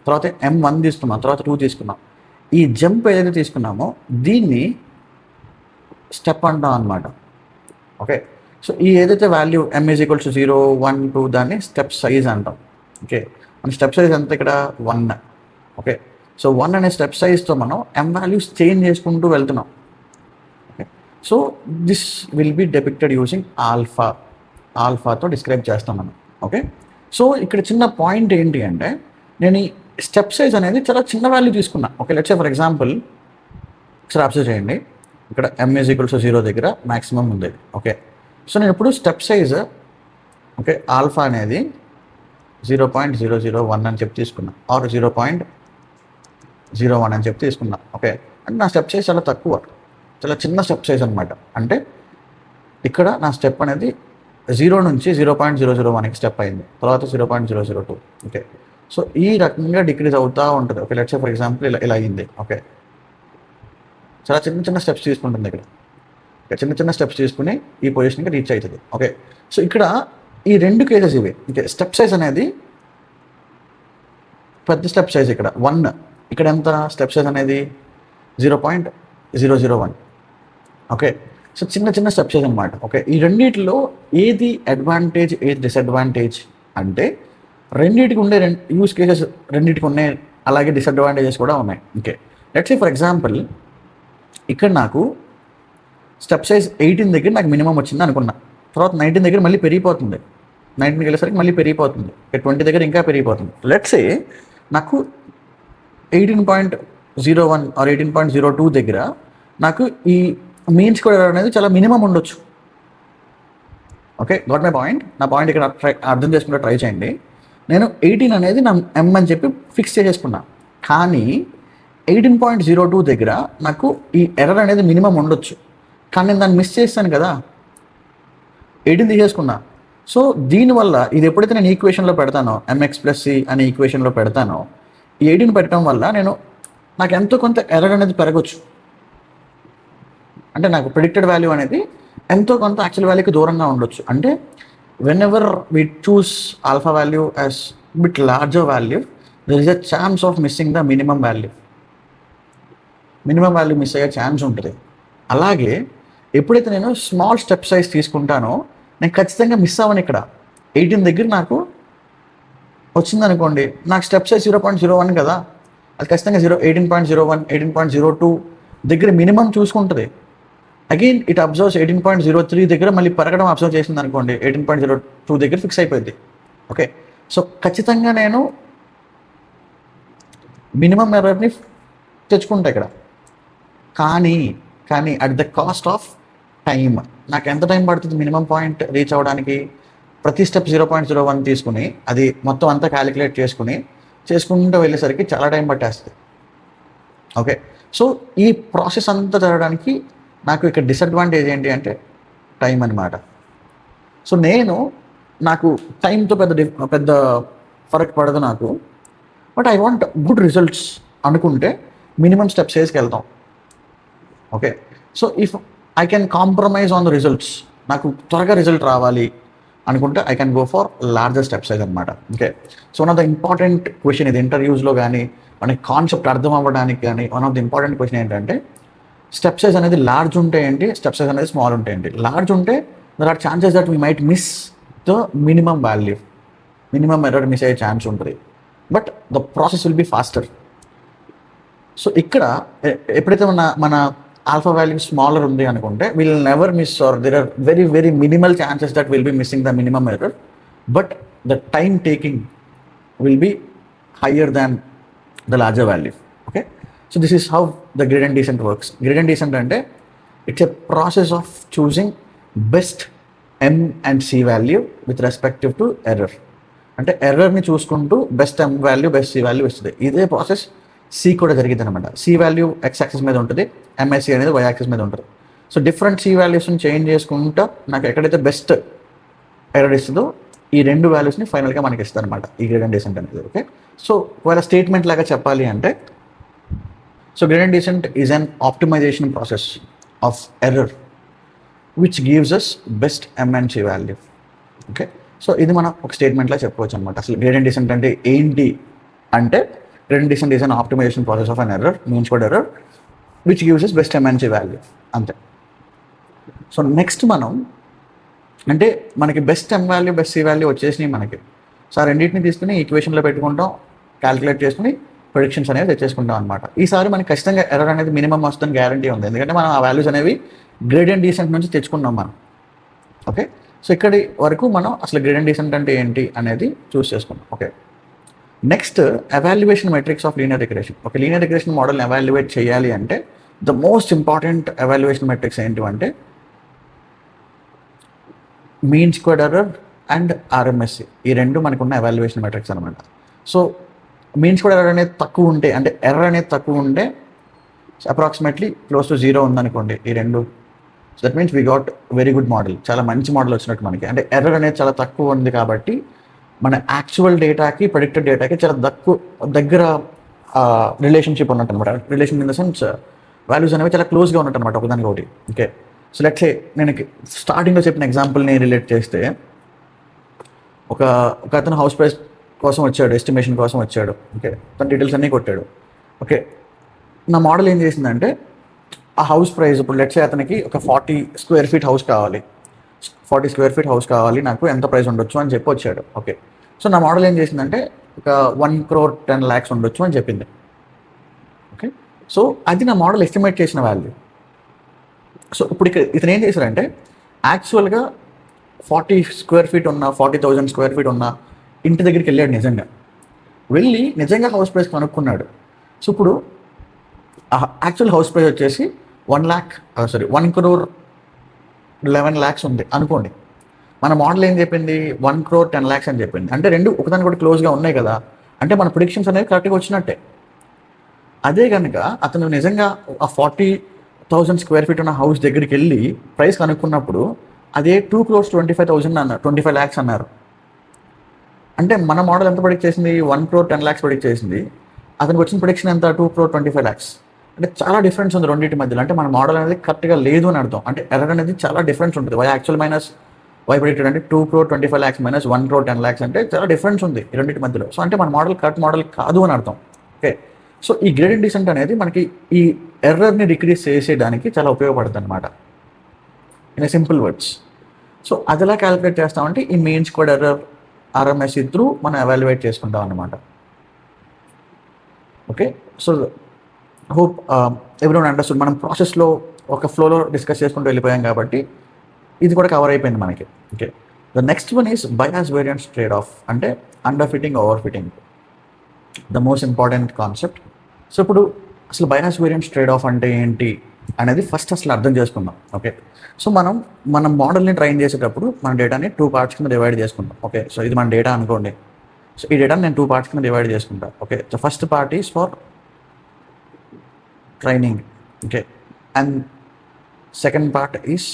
తర్వాత m1 తీసుకున్నాం, తర్వాత 2 తీసుకున్నాం. ఈ జంప్ ఏదైతే తీసుకున్నామో దీన్ని స్టెప్ అంటాం అనమాట. ఓకే, సో ఈ ఏదైతే value m is equals to 0, 1, 2 దాన్ని స్టెప్ సైజ్ అంటాం. ఓకే, మన స్టెప్ సైజ్ ఎంత ఇక్కడ 1. ఓకే, సో 1 అనే స్టెప్ సైజ్తో మనం m వాల్యూస్ చేంజ్ చేసుకుంటూ వెళ్తున్నాం. Okay, so this will be depicted using ఆల్ఫాతో డిస్క్రైబ్ చేస్తాం మనం. ఓకే, సో ఇక్కడ చిన్న పాయింట్ ఏంటి అంటే నేను ఈ స్టెప్ సైజ్ అనేది చాలా చిన్న వాల్యూ తీసుకున్నా. Okay, let's say for example ఒకసారి అబ్జర్వ్ చేయండి, ఇక్కడ m=0 దగ్గర మ్యాక్సిమం ఉంది. ఓకే, సో నేను ఇప్పుడు స్టెప్ సైజ్ ఓకే ఆల్ఫా అనేది 0.001 అని చెప్పి తీసుకున్నా, ఆర్ 0.01 అని చెప్పి తీసుకున్నా. ఓకే, అంటే నా స్టెప్ సైజ్ చాలా తక్కువ, చాలా చిన్న స్టెప్ సైజ్ అనమాట. అంటే ఇక్కడ నా స్టెప్ అనేది 0 నుంచి 0.001కి స్టెప్ అయింది, తర్వాత 0.002. ఓకే, సో ఈ రకంగా డిక్రీజ్ అవుతూ ఉంటుంది. Okay, let's say for example ఇలా అయింది. ఓకే, చాలా చిన్న చిన్న స్టెప్స్ తీసుకుంటుంది ఇక్కడ, చిన్న చిన్న స్టెప్స్ తీసుకుని ఈ పొజిషన్కి రీచ్ అవుతుంది. ఓకే, సో ఇక్కడ ఈ రెండు కేసెస్ ఇవి. ఓకే, స్టెప్ సైజ్ అనేది పెద్ద స్టెప్ సైజ్ ఇక్కడ 1, ఇక్కడ ఎంత స్టెప్ సైజ్ అనేది 0.001. ఓకే, సో చిన్న చిన్న స్టెప్ సైజ్ అనమాట. ఓకే, ఈ రెండింటిలో ఏది అడ్వాంటేజ్ ఏది డిసడ్వాంటేజ్ అంటే రెండింటికి ఉండే యూస్ కేసెస్ రెండింటికి ఉన్నాయి, అలాగే డిసడ్వాంటేజెస్ కూడా ఉన్నాయి. Okay, let's say for example ఇక్కడ నాకు స్టెప్ సైజ్ 18 దగ్గర నాకు మినిమం వచ్చింది అనుకున్నా, తర్వాత 19 దగ్గర మళ్ళీ పెరిగిపోతుంది, 19కి వెళ్ళేసరికి మళ్ళీ పెరిగిపోతుంది, 20 దగ్గర ఇంకా పెరిగిపోతుంది. లెట్స్ సే నాకు 18.01 ఆర్ 18.02 దగ్గర నాకు ఈ మీన్ స్క్వేర్ అనేది చాలా మినిమం ఉండొచ్చు. Okay, got my point. నా పాయింట్ ఇక్కడ అర్థం చేసుకుంటే ట్రై చేయండి. నేను 18 అనేది నా ఎం అని చెప్పి ఫిక్స్ చేసేసుకున్నా, కానీ 18.02 దగ్గర నాకు ఈ ఎర్రర్ అనేది మినిమం ఉండొచ్చు, కానీ నేను దాన్ని మిస్ చేస్తాను కదా, 18 తీసేసుకున్నా. సో దీనివల్ల ఇది ఎప్పుడైతే నేను ఈక్వేషన్లో పెడతానో, mx+c అనే ఈక్వేషన్లో పెడతానో, ఈ 18 పెట్టడం వల్ల నాకు ఎంతో కొంత ఎర్రర్ అనేది పెరగచ్చు. అంటే నాకు ప్రిడిక్టెడ్ వాల్యూ అనేది ఎంతో కొంత యాక్చువల్ వాల్యూకి దూరంగా ఉండొచ్చు. అంటే whenever we choose alpha value as bit larger value, there is a chance of missing the minimum value. Minimum value miss అయ్యే ఛాన్స్ ఉంటుంది. అలాగే ఎప్పుడైతే నేను స్మాల్ స్టెప్ సైజ్ తీసుకుంటానో నేను ఖచ్చితంగా మిస్ అవ్వను. ఇక్కడ 18 దగ్గర నాకు వచ్చిందనుకోండి, నాకు స్టెప్ సైజ్ 0.01 కదా, అది ఖచ్చితంగా 18.01 18.02 దగ్గర మినిమం చూసుకుంటుంది. అగైన్ ఇట్ అబ్జర్వ్స్ 18.03 దగ్గర మళ్ళీ పెరగడం అబ్జర్వ్ చేసింది అనుకోండి, 18.02 దగ్గర ఫిక్స్ అయిపోయింది. ఓకే, సో ఖచ్చితంగా నేను మినిమం ఎర్రర్ని తెచ్చుకుంటా ఇక్కడ. కానీ at the cost of time. నాకు ఎంత టైం పడుతుంది మినిమం పాయింట్ రీచ్ అవ్వడానికి? ప్రతి స్టెప్ 0.01 తీసుకుని అది మొత్తం అంతా క్యాలిక్యులేట్ చేసుకుంటూ వెళ్ళేసరికి చాలా టైం పట్టేస్తుంది. ఓకే, సో ఈ ప్రాసెస్ అంతా జరగడానికి నాకు ఇక్కడ డిసడ్వాంటేజ్ ఏంటి అంటే టైం అనమాట. సో నాకు టైంతో పెద్ద ఫరక్ పడదు నాకు, but I want good results అనుకుంటే మినిమం స్టెప్ సైజ్కి వెళ్తాం. Okay, so if I can compromise on the results, నాకు త్వరగా రిజల్ట్ రావాలి అనుకుంటే I can go for larger step size అనమాట. Okay, so one of the important question ఇది ఇంటర్వ్యూస్లో కానీ మనకి కాన్సెప్ట్ అర్థం అవ్వడానికి కానీ one of the important question ఏంటంటే స్టెప్ సైజ్ అనేది లార్జ్ ఉంటే ఏంటి, స్టెప్ సైజ్ అనేది స్మాల్ ఉంటే ఏంటి. లార్జ్ ఉంటే there are chances that we might miss the minimum value, minimum error miss అయ్యే ఛాన్స్ ఉంటుంది, but the process will be faster. So ఇక్కడ ఎప్పుడైతే మన ఆల్ఫా వాల్యూ స్మాలర్ ఉంది అనుకుంటే will never miss, or there are very very minimal chances that will be missing the minimum error, but the time taking will be higher than the larger value. Okay, so this is how the gradient descent works. Gradient descent అంటే it's a process of choosing best M and C value with respective to error. అంటే ఎర్రర్ని చూసుకుంటూ best M value best C value ఇస్తుంది. ఇదే process C కూడా జరిగింది అనమాట. C value X axis మీద ఉంటుంది, ఎంఎస్సి అనేది వై యాక్సిస్ మీద ఉంటుంది. సో డిఫరెంట్ సి వాల్యూస్ని చేంజ్ చేసుకుంటూ నాకు ఎక్కడైతే బెస్ట్ ఎర్రర్ ఇస్తుందో ఈ రెండు వాల్యూస్ని ఫైనల్గా మనకి ఇస్తుంది అనమాట ఈ గ్రేడియంట్ డీసెంట్ అనేది. ఓకే, సో ఒకవేళ స్టేట్మెంట్ లాగా చెప్పాలి అంటే, so gradient descent is an optimization process of error which gives us best M and C value. Okay, so ఇది మనం ఒక స్టేట్మెంట్లా చెప్పుకోవచ్చు అనమాట. అసలు గ్రేడియంట్ డీసెంట్ అంటే ఏంటి అంటే, gradient descent is an optimization process of an error, mean squared error which gives us best M and C value, అంతే. సో నెక్స్ట్ మనం అంటే మనకి best M value best C value వచ్చేసినాయి మనకి. సో ఆ రెండింటిని తీసుకుని ఈక్వేషన్లో పెట్టుకుంటాం, క్యాలిక్యులేట్ చేసుకుని ప్రొడిక్షన్స్ అనేవి తెచ్చేసుకుంటాం అనమాట. ఈసారి మనకి ఖచ్చితంగా ఎర్రర్ అనేది మినిమం వస్తుందని గ్యారంటీ ఉంది, ఎందుకంటే మనం ఆ వాల్యూస్ అనేవి గ్రేడియంట్ డీసెంట్ నుంచి తెచ్చుకున్నాం మనం. ఓకే, సో ఇక్కడి వరకు మనం అసలు గ్రేడియంట్ డీసెంట్ అంటే ఏంటి అనేది చూస్ చేసుకున్నాం. Okay, next evaluation metrics of linear regression. ఒక లీనియర్ రిగ్రెషన్ మోడల్ని ఎవాల్యుయేట్ చేయాలి అంటే the most important evaluation metrics ఏంటివంటే mean squared error and RMSE. ఈ రెండు మనకున్న ఎవాల్యుయేషన్ మెట్రిక్స్ అనమాట. సో మీన్ స్క్వేర్డ్ ఎర్రర్ అనేది తక్కువ ఉంటే, అంటే ఎర్రర్ అనేది తక్కువ ఉంటే అప్రాక్సిమేట్లీ క్లోజ్ టు 0 ఉందనుకోండి ఈ రెండు, so that means we got very good model, చాలా మంచి మోడల్ వచ్చినట్టు మనకి. అంటే ఎర్రర్ అనేది చాలా తక్కువ ఉంది కాబట్టి మన యాక్చువల్ డేటాకి ప్రెడిక్టెడ్ డేటాకి చాలా దగ్గర రిలేషన్షిప్ ఉన్నట్టు అనమాట. Relation in the sense values అనేవి చాలా క్లోజ్గా ఉన్నట్టు అనమాట ఒకదానికి ఒకటి. ఓకే, సో లెట్స్ సే నేను స్టార్టింగ్లో చెప్పిన ఎగ్జాంపుల్ని రిలేట్ చేస్తే ఒక అతను హౌస్ ప్రైస్ కోసం వచ్చాడు, ఎస్టిమేషన్ కోసం వచ్చాడు. ఓకే, తన డీటెయిల్స్ అన్నీ కొట్టాడు. ఓకే, నా మోడల్ ఏం చేసిందంటే ఆ హౌస్ ప్రైస్, ఇప్పుడు లెట్స్ సే అతనికి ఒక 40 స్క్వేర్ ఫీట్ హౌస్ కావాలి, 40 స్క్వేర్ ఫీట్ హౌస్ కావాలి, నాకు ఎంత ప్రైస్ ఉండొచ్చు అని చెప్పి వచ్చాడు. ఓకే, సో నా మోడల్ ఏం చేసిందంటే ఒక 1,10,00,000 ఉండొచ్చు అని చెప్పింది. ఓకే, సో అది నా మోడల్ ఎస్టిమేట్ చేసిన వాల్యూ. సో ఇప్పుడు ఇక్కడ ఇతను ఏం చేశారంటే యాక్చువల్గా 40 స్క్వేర్ ఫీట్ ఉన్న 40,000 స్క్వేర్ ఫీట్ ఉన్న ఇంటి దగ్గరికి వెళ్ళాడు, వెళ్ళి నిజంగా హౌస్ ప్రైస్ కనుక్కున్నాడు. సో ఇప్పుడు యాక్చువల్ హౌస్ ప్రైస్ వచ్చేసి 1,11,00,000 ఉంది అనుకోండి. మన మోడల్ ఏం చెప్పింది 1,10,00,000 అని చెప్పింది. అంటే రెండు ఒకదానికి కూడా క్లోజ్గా ఉన్నాయి కదా, అంటే మన ప్రిడిక్షన్స్ అనేవి కరెక్ట్గా వచ్చినట్టే. అదే కనుక అతను నిజంగా ఆ 40,000 స్క్వేర్ ఫీట్ ఉన్న హౌస్ దగ్గరికి వెళ్ళి ప్రైస్ కనుక్కున్నప్పుడు అదే 2,25,000 అన్నారు, 25,00,000 అన్నారు. అంటే మన మోడల్ ఎంత ప్రెడిక్ట్ చేసింది 1,10,00,000 ప్రెడిక్ట్ చేసింది, అతనికి వచ్చిన ప్రిడిక్షన్ ఎంత 2,25,00,000. అంటే చాలా డిఫరెన్స్ ఉంది రెండింటి మధ్యలో. అంటే మన మోడల్ అనేది కరెక్ట్గా లేదు అని అర్థం. అంటే ఎర్రర్ అనేది చాలా డిఫరెన్స్ ఉంటుంది. Y actual minus Y predicted అంటే 2,25,00,000 మైనస్ 1,10,00,000 అంటే చాలా డిఫరెన్స్ ఉంది ఈ రెండింటి మధ్యలో. సో అంటే మన మోడల్ కరెక్ట్ మోడల్ కాదు అని అర్థం. ఓకే, సో ఈ గ్రేడియంట్ డిసెంట్ అనేది మనకి ఈ ఎర్రర్ని డిక్రీజ్ చేసేయడానికి చాలా ఉపయోగపడుతుంది అనమాట, ఇన్ సింపుల్ వర్డ్స్. సో అది ఎలా క్యాలిక్యులేట్ చేస్తామంటే ఈ మీన్ స్క్వేర్డ్ ఎర్రర్, ఆర్ఎంఎస్సి త్రూ మనం ఎవాల్యుయేట్ చేసుకుంటాం అన్నమాట. Okay, so hope everyone understood. మనం ప్రాసెస్లో ఒక ఫ్లోలో డిస్కస్ చేసుకుంటూ వెళ్ళిపోయాం కాబట్టి ఇది కూడా కవర్ అయిపోయింది మనకి. Okay, the next one is bias variance trade off, అంటే under fitting, over fitting, the most important concept. So ఇప్పుడు అసలు బయాస్ వేరియన్స్ ట్రేడ్ ఆఫ్ అంటే ఏంటి అనేది ఫస్ట్ అసలు అర్థం చేసుకుందాం. ఓకే, సో మన మోడల్ని ట్రైన్ చేసేటప్పుడు మన డేటాని 2 పార్ట్స్ కింద డివైడ్ చేసుకుంటాం. ఓకే, సో ఇది మన డేటా అనుకోండి. సో ఈ డేటాని నేను 2 పార్ట్స్ కింద డివైడ్ చేసుకుంటాను. Okay, so first part is for training. Okay, and second part is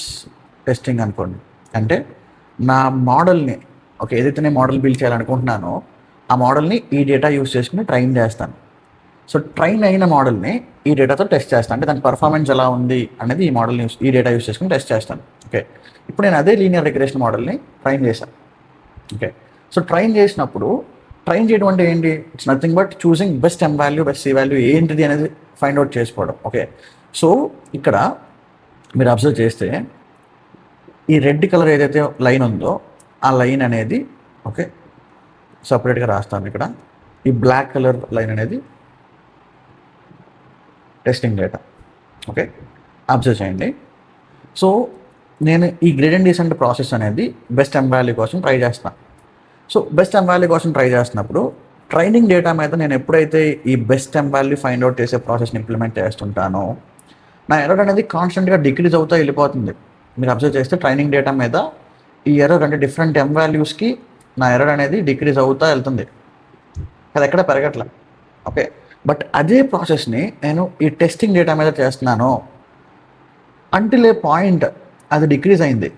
testing అనుకోండి. అంటే నా మోడల్ని, ఓకే, ఏదైతే నేను మోడల్ బిల్డ్ చేయాలనుకుంటున్నానో ఆ మోడల్ని ఈ డేటా యూస్ చేసుకుని ట్రైన్ చేస్తాను. సో ట్రైన్ అయిన మోడల్ని ఈ డేటాతో టెస్ట్ చేస్తాను. అంటే దాని పర్ఫార్మెన్స్ ఎలా ఉంది అనేది ఈ డేటా యూస్ చేసుకుని టెస్ట్ చేస్తాను. ఓకే, ఇప్పుడు నేను అదే లీనియర్ రిగ్రెషన్ మోడల్ని ట్రైన్ చేశాను. ఓకే, సో ట్రైన్ చేసినప్పుడు ట్రైన్ చేయడం అంటే ఏంటి? It's nothing but choosing best M value, best C value ఏంటిది అనేది ఫైండ్ అవుట్ చేసుకోవడం. ఓకే, సో ఇక్కడ మీరు అబ్జర్వ్ చేస్తే ఈ రెడ్ కలర్ ఏదైతే లైన్ ఉందో ఆ లైన్ అనేది, ఓకే, సపరేట్గా రాస్తాను ఇక్కడ. ఈ బ్లాక్ కలర్ లైన్ అనేది టెస్టింగ్ డేటా. ఓకే, అబ్జర్వ్ చేయండి. సో నేను ఈ గ్రేడియంట్ డిసెంట్ ప్రాసెస్ అనేది బెస్ట్ ఎం వాల్యూ కోసం ట్రై చేస్తాను. సో బెస్ట్ ఎం వాల్యూ కోసం ట్రై చేస్తున్నప్పుడు ట్రైనింగ్ డేటా మీద నేను ఎప్పుడైతే ఈ best M value find out చేసే ప్రాసెస్ని ఇంప్లిమెంట్ చేస్తుంటానో నా ఎర్రర్ అనేది కాన్స్టెంట్గా డిక్రీజ్ అవుతూ వెళ్ళిపోతుంది. మీరు అబ్జర్వ్ చేస్తే ట్రైనింగ్ డేటా మీద ఈ ఎర్రర్ అంటే డిఫరెంట్ ఎం వాల్యూస్కి నా ఎర్రర్ అనేది డిక్రీజ్ అవుతూ వెళ్తుంది, అది ఎక్కడ పెరగట్లే. ఓకే, బట్ అదే ప్రాసెస్ని నేను ఈ టెస్టింగ్ డేటా మీద చేస్తున్నాను. అంటిల్ ఏ పాయింట్ అది డిక్రీజ్ అయింది,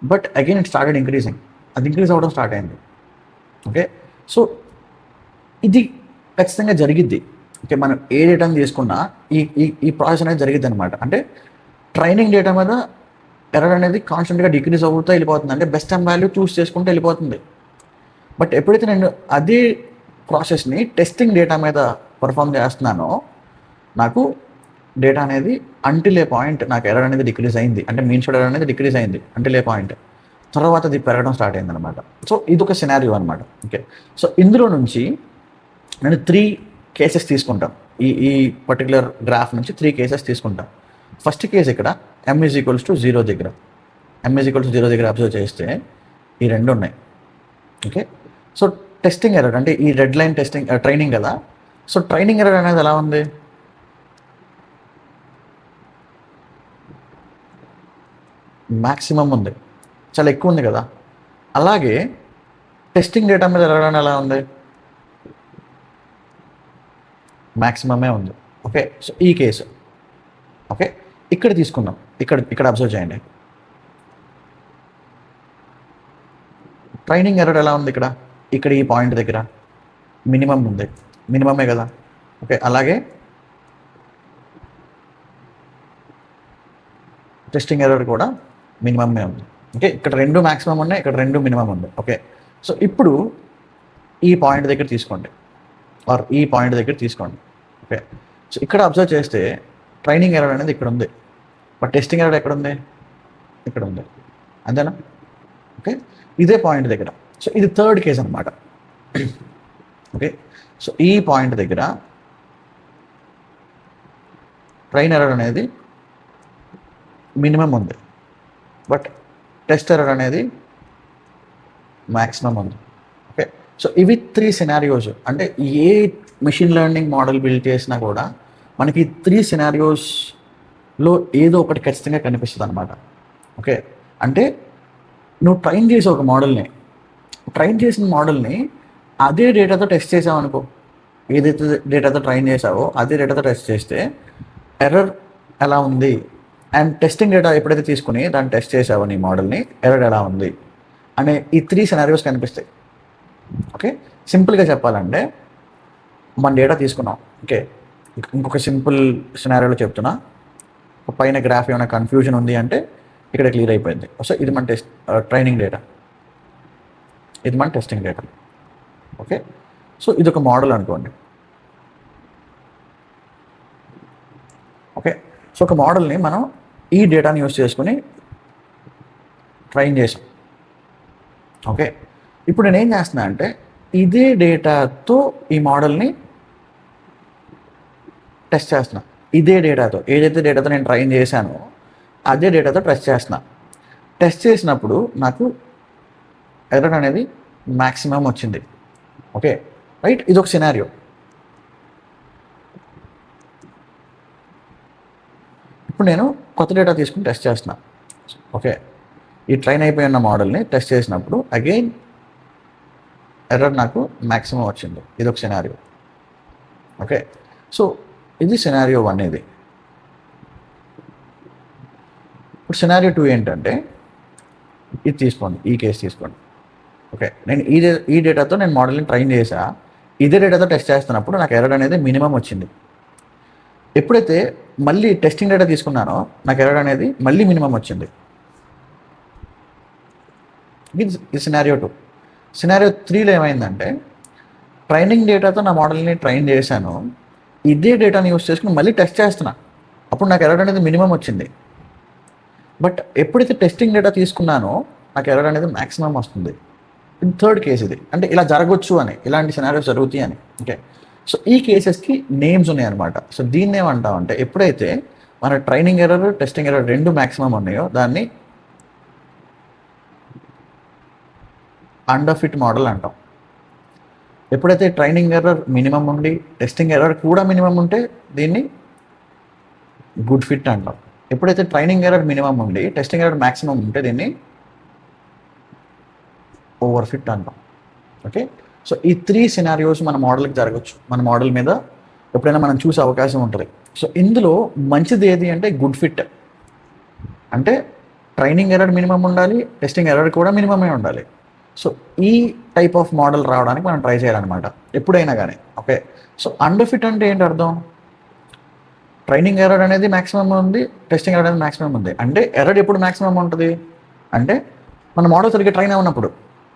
but again it started increasing, అది ఇంక్రీజ్ అవ్వడం స్టార్ట్ అయింది. ఓకే, సో ఇది ఖచ్చితంగా జరిగిద్ది. ఓకే, మనం ఏ డేటాని తీసుకున్నా ఈ ప్రాసెస్ అనేది జరిగిద్ది అనమాట. అంటే ట్రైనింగ్ డేటా మీద ఎర్రర్ అనేది కాన్స్టెంట్గా డిక్రీజ్ అవుతూ వెళ్ళిపోతుంది, అంటే బెస్ట్ ఎం వాల్యూ చూస్ చేసుకుంటూ వెళ్ళిపోతుంది. బట్ ఎప్పుడైతే నేను అదే ప్రాసెస్ని టెస్టింగ్ డేటా మీద పర్ఫామ్ చేస్తున్నానో నాకు డేటా అనేది అంటిల్ ఏ పాయింట్ నాకు ఎర్రర్ అనేది డిక్రీజ్ అయింది, అంటే మీన్ స్క్వేర్డ్ ఎర్రర్ అనేది డిక్రీజ్ అయింది అంటిల్ ఏ పాయింట్, తర్వాత అది పెరగడం స్టార్ట్ అయింది అనమాట. సో ఇది ఒక సినారియో అనమాట. ఓకే, సో ఇందులో నుంచి నేను 3 కేసెస్ తీసుకుంటాను. ఈ పర్టికులర్ గ్రాఫ్ నుంచి 3 కేసెస్ తీసుకుంటాను. ఫస్ట్ కేసు ఇక్కడ m=0 దగ్గర, m=0 దగ్గర అబ్జర్వ్ చేస్తే ఈ రెండు ఉన్నాయి. ఓకే, సో టెస్టింగ్ ఎర్రర్ అంటే ఈ రెడ్ లైన్ టెస్టింగ్ ట్రైనింగ్ కదా. సో ట్రైనింగ్ ఎర్రర్ అనేది ఎలా ఉంది, మ్యాక్సిమం ఉంది, చాలా ఎక్కువ ఉంది కదా. అలాగే టెస్టింగ్ డేటా మీద ఎర్రర్ అనేది ఎలా ఉంది, మ్యాక్సిమమే ఉంది. ఓకే, సో ఈ కేసు ఓకే ఇక్కడ తీసుకుందాం, ఇక్కడ అబ్జర్వ్ చేయండి. ట్రైనింగ్ ఎర్రర్ ఎలా ఉంది, ఇక్కడ ఈ పాయింట్ దగ్గర మినిమం ఉంది, మినిమమే కదా. ఓకే, అలాగే టెస్టింగ్ ఎర్రర్ కూడా మినిమమే ఉంది. ఓకే, ఇక్కడ రెండు మ్యాక్సిమం ఉన్నాయి, ఇక్కడ రెండు మినిమం ఉంది. ఓకే, సో ఇప్పుడు ఈ పాయింట్ దగ్గర తీసుకోండి, ఆర్ ఈ పాయింట్ దగ్గర తీసుకోండి. ఓకే, సో ఇక్కడ అబ్జర్వ్ చేస్తే ట్రైనింగ్ ఎర్రర్ అనేది ఇక్కడ ఉంది, బట్ టెస్టింగ్ ఎర్రర్ ఎక్కడ ఉంది, ఇక్కడ ఉంది, అంతేనా. ఓకే, ఇదే పాయింట్ దగ్గర, సో ఇది థర్డ్ కేస్ అనమాట. ఓకే, సో ఈ పాయింట్ దగ్గర ట్రైన్ ఎర్రర్ అనేది మినిమం ఉంది, బట్ టెస్ట్ ఎర్రర్ అనేది మ్యాక్సిమం ఉంది. ఓకే, సో ఇవి 3 సినారియోస్. అంటే ఏ మెషిన్ లెర్నింగ్ మోడల్ బిల్డ్ చేసినా కూడా మనకి 3 సినారియోస్లో ఏదో ఒకటి ఖచ్చితంగా కనిపిస్తుంది అనమాట. ఓకే, అంటే నువ్వు ట్రైన్ చేసే ఒక మోడల్ని, ట్రైన్ చేసిన మోడల్ని అదే డేటాతో టెస్ట్ చేసావు అనుకో, ఏదైతే డేటాతో ట్రైన్ చేసావో అదే డేటాతో టెస్ట్ చేస్తే ఎర్రర్ ఎలా ఉంది, అండ్ టెస్టింగ్ డేటా ఎప్పుడైతే తీసుకుని దాన్ని టెస్ట్ చేసావో నీ మోడల్ని, ఎర్రర్ ఎలా ఉంది అనే ఈ 3 సినారియోస్ కనిపిస్తాయి. ఓకే, సింపుల్గా చెప్పాలంటే మన డేటా తీసుకున్నాం. ఓకే, ఇంకొక సింపుల్ సినారియోలో చెప్తున్నా, పైన గ్రాఫ్ ఏమైనా కన్ఫ్యూజన్ ఉంది అంటే ఇక్కడ క్లియర్ అయిపోయింది. సో ఇది మన ట్రైనింగ్ డేటా, ఇది మన టెస్టింగ్ డేటా. ఓకే, సో ఇది ఒక మోడల్ అనుకోండి. ఓకే, సో ఒక మోడల్ని మనం ఈ డేటాని యూస్ చేసుకుని ట్రైన్ చేసాం. ఓకే, ఇప్పుడు నేను ఏం చేస్తున్నా అంటే ఇదే డేటాతో ఈ మోడల్ని టెస్ట్ చేస్తున్నా. ఇదే డేటాతో, ఏదైతే డేటాతో నేను ట్రైన్ చేశానో అదే డేటాతో టెస్ట్ చేస్తున్నా. టెస్ట్ చేసినప్పుడు నాకు ఎర్రర్ అనేది మ్యాక్సిమం వచ్చింది. ఓకే, రైట్, ఇది ఒక సినారియో. ఇప్పుడు నేను కొత్త డేటా తీసుకుని టెస్ట్ చేస్తున్నా. ఓకే, ఈ ట్రైన్ అయిపోయిన మోడల్ని టెస్ట్ చేసినప్పుడు అగైన్ ఎర్రర్ నాకు మ్యాక్సిమం వచ్చింది. ఇది ఒక సినారియో. ఓకే, సో ఇది సినారియో 1. ఇది ఇప్పుడు సినారియో 2 ఏంటంటే ఇది తీసుకోండి, ఈ కేసు తీసుకోండి. ఓకే, నేను ఈ డేటాతో నేను మోడల్ని ట్రైన్ చేసా, ఇదే డేటాతో టెస్ట్ చేస్తున్నప్పుడు నాకు ఎర్రర్ అనేది మినిమం వచ్చింది. ఎప్పుడైతే మళ్ళీ టెస్టింగ్ డేటా తీసుకున్నానో నాకు ఎర్రర్ అనేది మళ్ళీ మినిమం వచ్చింది. ఇది సినారియో 2. సినారియో 3లో ఏమైందంటే ట్రైనింగ్ డేటాతో నా మోడల్ని ట్రైన్ చేశాను, ఇదే డేటాని యూస్ చేసుకుని మళ్ళీ టెస్ట్ చేస్తున్నా, అప్పుడు నాకు ఎర్రర్ అనేది మినిమం వచ్చింది. బట్ ఎప్పుడైతే టెస్టింగ్ డేటా తీసుకున్నానో నాకు ఎర్రర్ అనేది మ్యాక్సిమం వస్తుంది. ఇది థర్డ్ కేసు. ఇది అంటే ఇలా జరగవచ్చు అని, ఇలాంటి సినారియోస్ జరుగుతాయి అని. ఓకే, సో ఈ కేసెస్కి నేమ్స్ ఉన్నాయి అనమాట. సో దీన్ని ఏమంటామంటే ఎప్పుడైతే మన ట్రైనింగ్ ఎర్రర్ టెస్టింగ్ ఎర్రర్ రెండు మ్యాక్సిమం ఉన్నాయో దాన్ని అండర్ ఫిట్ మోడల్ అంటాం. ఎప్పుడైతే ట్రైనింగ్ ఎర్రర్ మినిమం ఉండి టెస్టింగ్ ఎర్రర్ కూడా మినిమం ఉంటే దీన్ని గుడ్ ఫిట్ అంటాం. ఎప్పుడైతే ట్రైనింగ్ ఎర్రర్ మినిమం ఉండి టెస్టింగ్ ఎర్రర్ మ్యాక్సిమం ఉంటే దీన్ని ఓవర్ ఫిట్ అంటాం. ఓకే, సో ఈ 3 సినారియోస్ మన మోడల్కి జరగచ్చు, మన మోడల్ మీద ఎప్పుడైనా మనం చూసే అవకాశం ఉంటుంది. సో ఇందులో మంచిది ఏది అంటే గుడ్ ఫిట్. అంటే ట్రైనింగ్ ఎర్రర్ మినిమం ఉండాలి, టెస్టింగ్ ఎర్రర్ కూడా మినిమమే ఉండాలి. సో ఈ టైప్ ఆఫ్ మోడల్ రావడానికి మనం ట్రై చేయాలన్నమాట ఎప్పుడైనా కానీ. ఓకే, సో అండర్ ఫిట్ అంటే ఏంటి అర్థం, ట్రైనింగ్ ఎర్రర్ అనేది మ్యాక్సిమం ఉంది, టెస్టింగ్ ఎర్రర్ అనేది మ్యాక్సిమం ఉంది. అంటే ఎర్రర్ ఎప్పుడు మ్యాక్సిమం ఉంటుంది అంటే మన మోడల్ సరిగ్గా ట్రైన్ అవ్వనప్పుడు.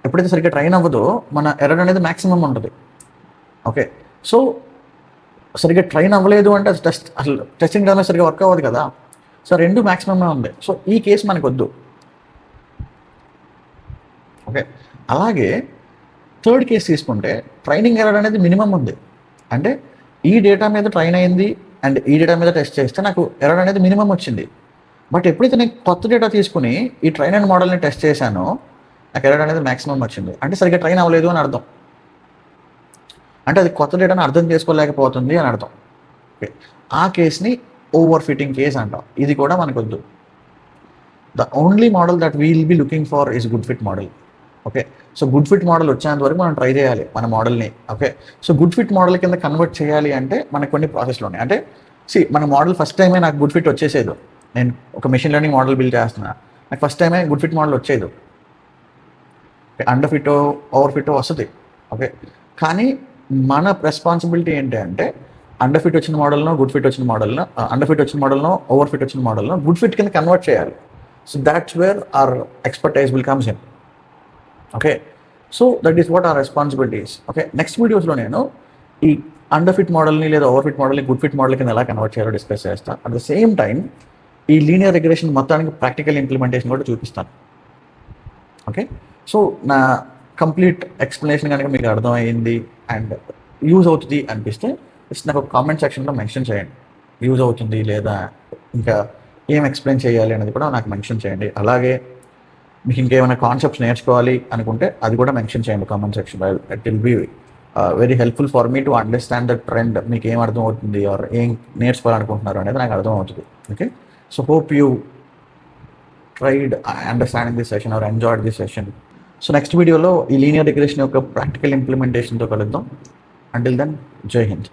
ఎప్పుడైతే సరిగ్గా ట్రైన్ అవ్వదో మన ఎర్రర్ అనేది మ్యాక్సిమం ఉంటుంది. ఓకే, సో సరిగ్గా ట్రైన్ అవ్వలేదు అంటే అసలు టెస్టింగ్ డేటా సరిగ్గా వర్క్ అవ్వదు కదా. సో రెండు మ్యాక్సిమమే ఉంది. సో ఈ కేసు మనకు వద్దు. ఓకే, అలాగే థర్డ్ కేసు తీసుకుంటే ట్రైనింగ్ ఎర్రర్ అనేది మినిమం ఉంది. అంటే ఈ డేటా మీద ట్రైన్ అయింది అండ్ ఈ డేటా మీద టెస్ట్ చేస్తే నాకు ఎర్రర్ అనేది మినిమం వచ్చింది. బట్ ఎప్పుడైతే నేను కొత్త డేటా తీసుకుని ఈ ట్రైన్ అండ్ మోడల్ని టెస్ట్ చేశానో నాకు ఎర్రర్ అనేది మ్యాక్సిమం వచ్చింది. అంటే సరిగ్గా ట్రైన్ అవ్వలేదు అని అర్థం. అంటే అది కొత్త డేటాను అర్థం చేసుకోలేకపోతుంది అని అర్థం. ఓకే, ఆ కేస్ని ఓవర్ ఫిట్టింగ్ కేస్ అంటాం. ఇది కూడా మనకొద్దు. The only model that will be looking for is good fit model. Okay, so good fit model వచ్చేంత వరకు మనం ట్రై చేయాలి మన మోడల్ని. Okay, so good fit model కింద కన్వర్ట్ చేయాలి అంటే మనకు కొన్ని ప్రాసెస్లు ఉన్నాయి. అంటే మన మోడల్ ఫస్ట్ టైమే నాకు గుడ్ ఫిట్ వచ్చేసేది. నేను ఒక మెషిన్ లెర్నింగ్ మోడల్ బిల్డ్ చేస్తున్నా, నాకు ఫస్ట్ టైమే గుడ్ ఫిట్ మోడల్ వచ్చేది. అండర్ ఫిట్ ఓవర్ ఫిట్ వస్తుంది. ఓకే, కానీ మన రెస్పాన్సిబిలిటీ ఏంటి అంటే అండర్ ఫిట్ వచ్చిన మోడల్ను గుడ్ ఫిట్ వచ్చిన మోడల్ను అండర్ ఫిట్ వచ్చిన మోడల్ను ఓవర్ ఫిట్ వచ్చిన మోడల్ను గుడ్ ఫిట్ కింద కన్వర్ట్ చేయాలి. So that's where our expertise will comes in. Okay, so that is what our responsibilities. Okay, next వీడియోస్లో నేను ఈ అండర్ ఫిట్ మోడల్ని లేదా ఓవర్ ఫిట్ మోడల్ని గుడ్ ఫిట్ మోడల్ కింద ఎలా కన్వర్ట్ చేయాలో డిస్కస్ చేస్తాను. అట్ ద సేమ్ టైం ఈ లీనియర్ రిగ్రెషన్ మొత్తానికి ప్రాక్టికల్ ఇంప్లిమెంటేషన్ కూడా చూపిస్తాను. ఓకే, సో నా కంప్లీట్ ఎక్స్ప్లెనేషన్ కనుక మీకు అర్థమైంది అండ్ యూజ్ అవుతుంది అనిపిస్తే నాకు ఒక కామెంట్ సెక్షన్లో మెన్షన్ చేయండి. యూజ్ అవుతుంది లేదా ఇంకా ఏం ఎక్స్ప్లెయిన్ చేయాలి అనేది కూడా నాకు మెన్షన్ చేయండి. అలాగే మీకు ఇంకేమైనా కాన్సెప్ట్స్ నేర్చుకోవాలి అనుకుంటే అది కూడా మెన్షన్ చేయండి కామెంట్ సెక్షన్లో. It will be very helpful for me to understand the trend. మీకు ఏం అర్థం అవుతుంది ఆర్ ఏం నేర్చుకోవాలనుకుంటున్నారు అనేది నాకు అర్థం అవుతుంది. Okay, so hope you tried understanding this session or enjoyed this session. So next video లో ఈ లీనియర్ రిగ్రెషన్ యొక్క ప్రాక్టికల్ ఇంప్లిమెంటేషన్తో కలుద్దాం. Until then, జై హింద్.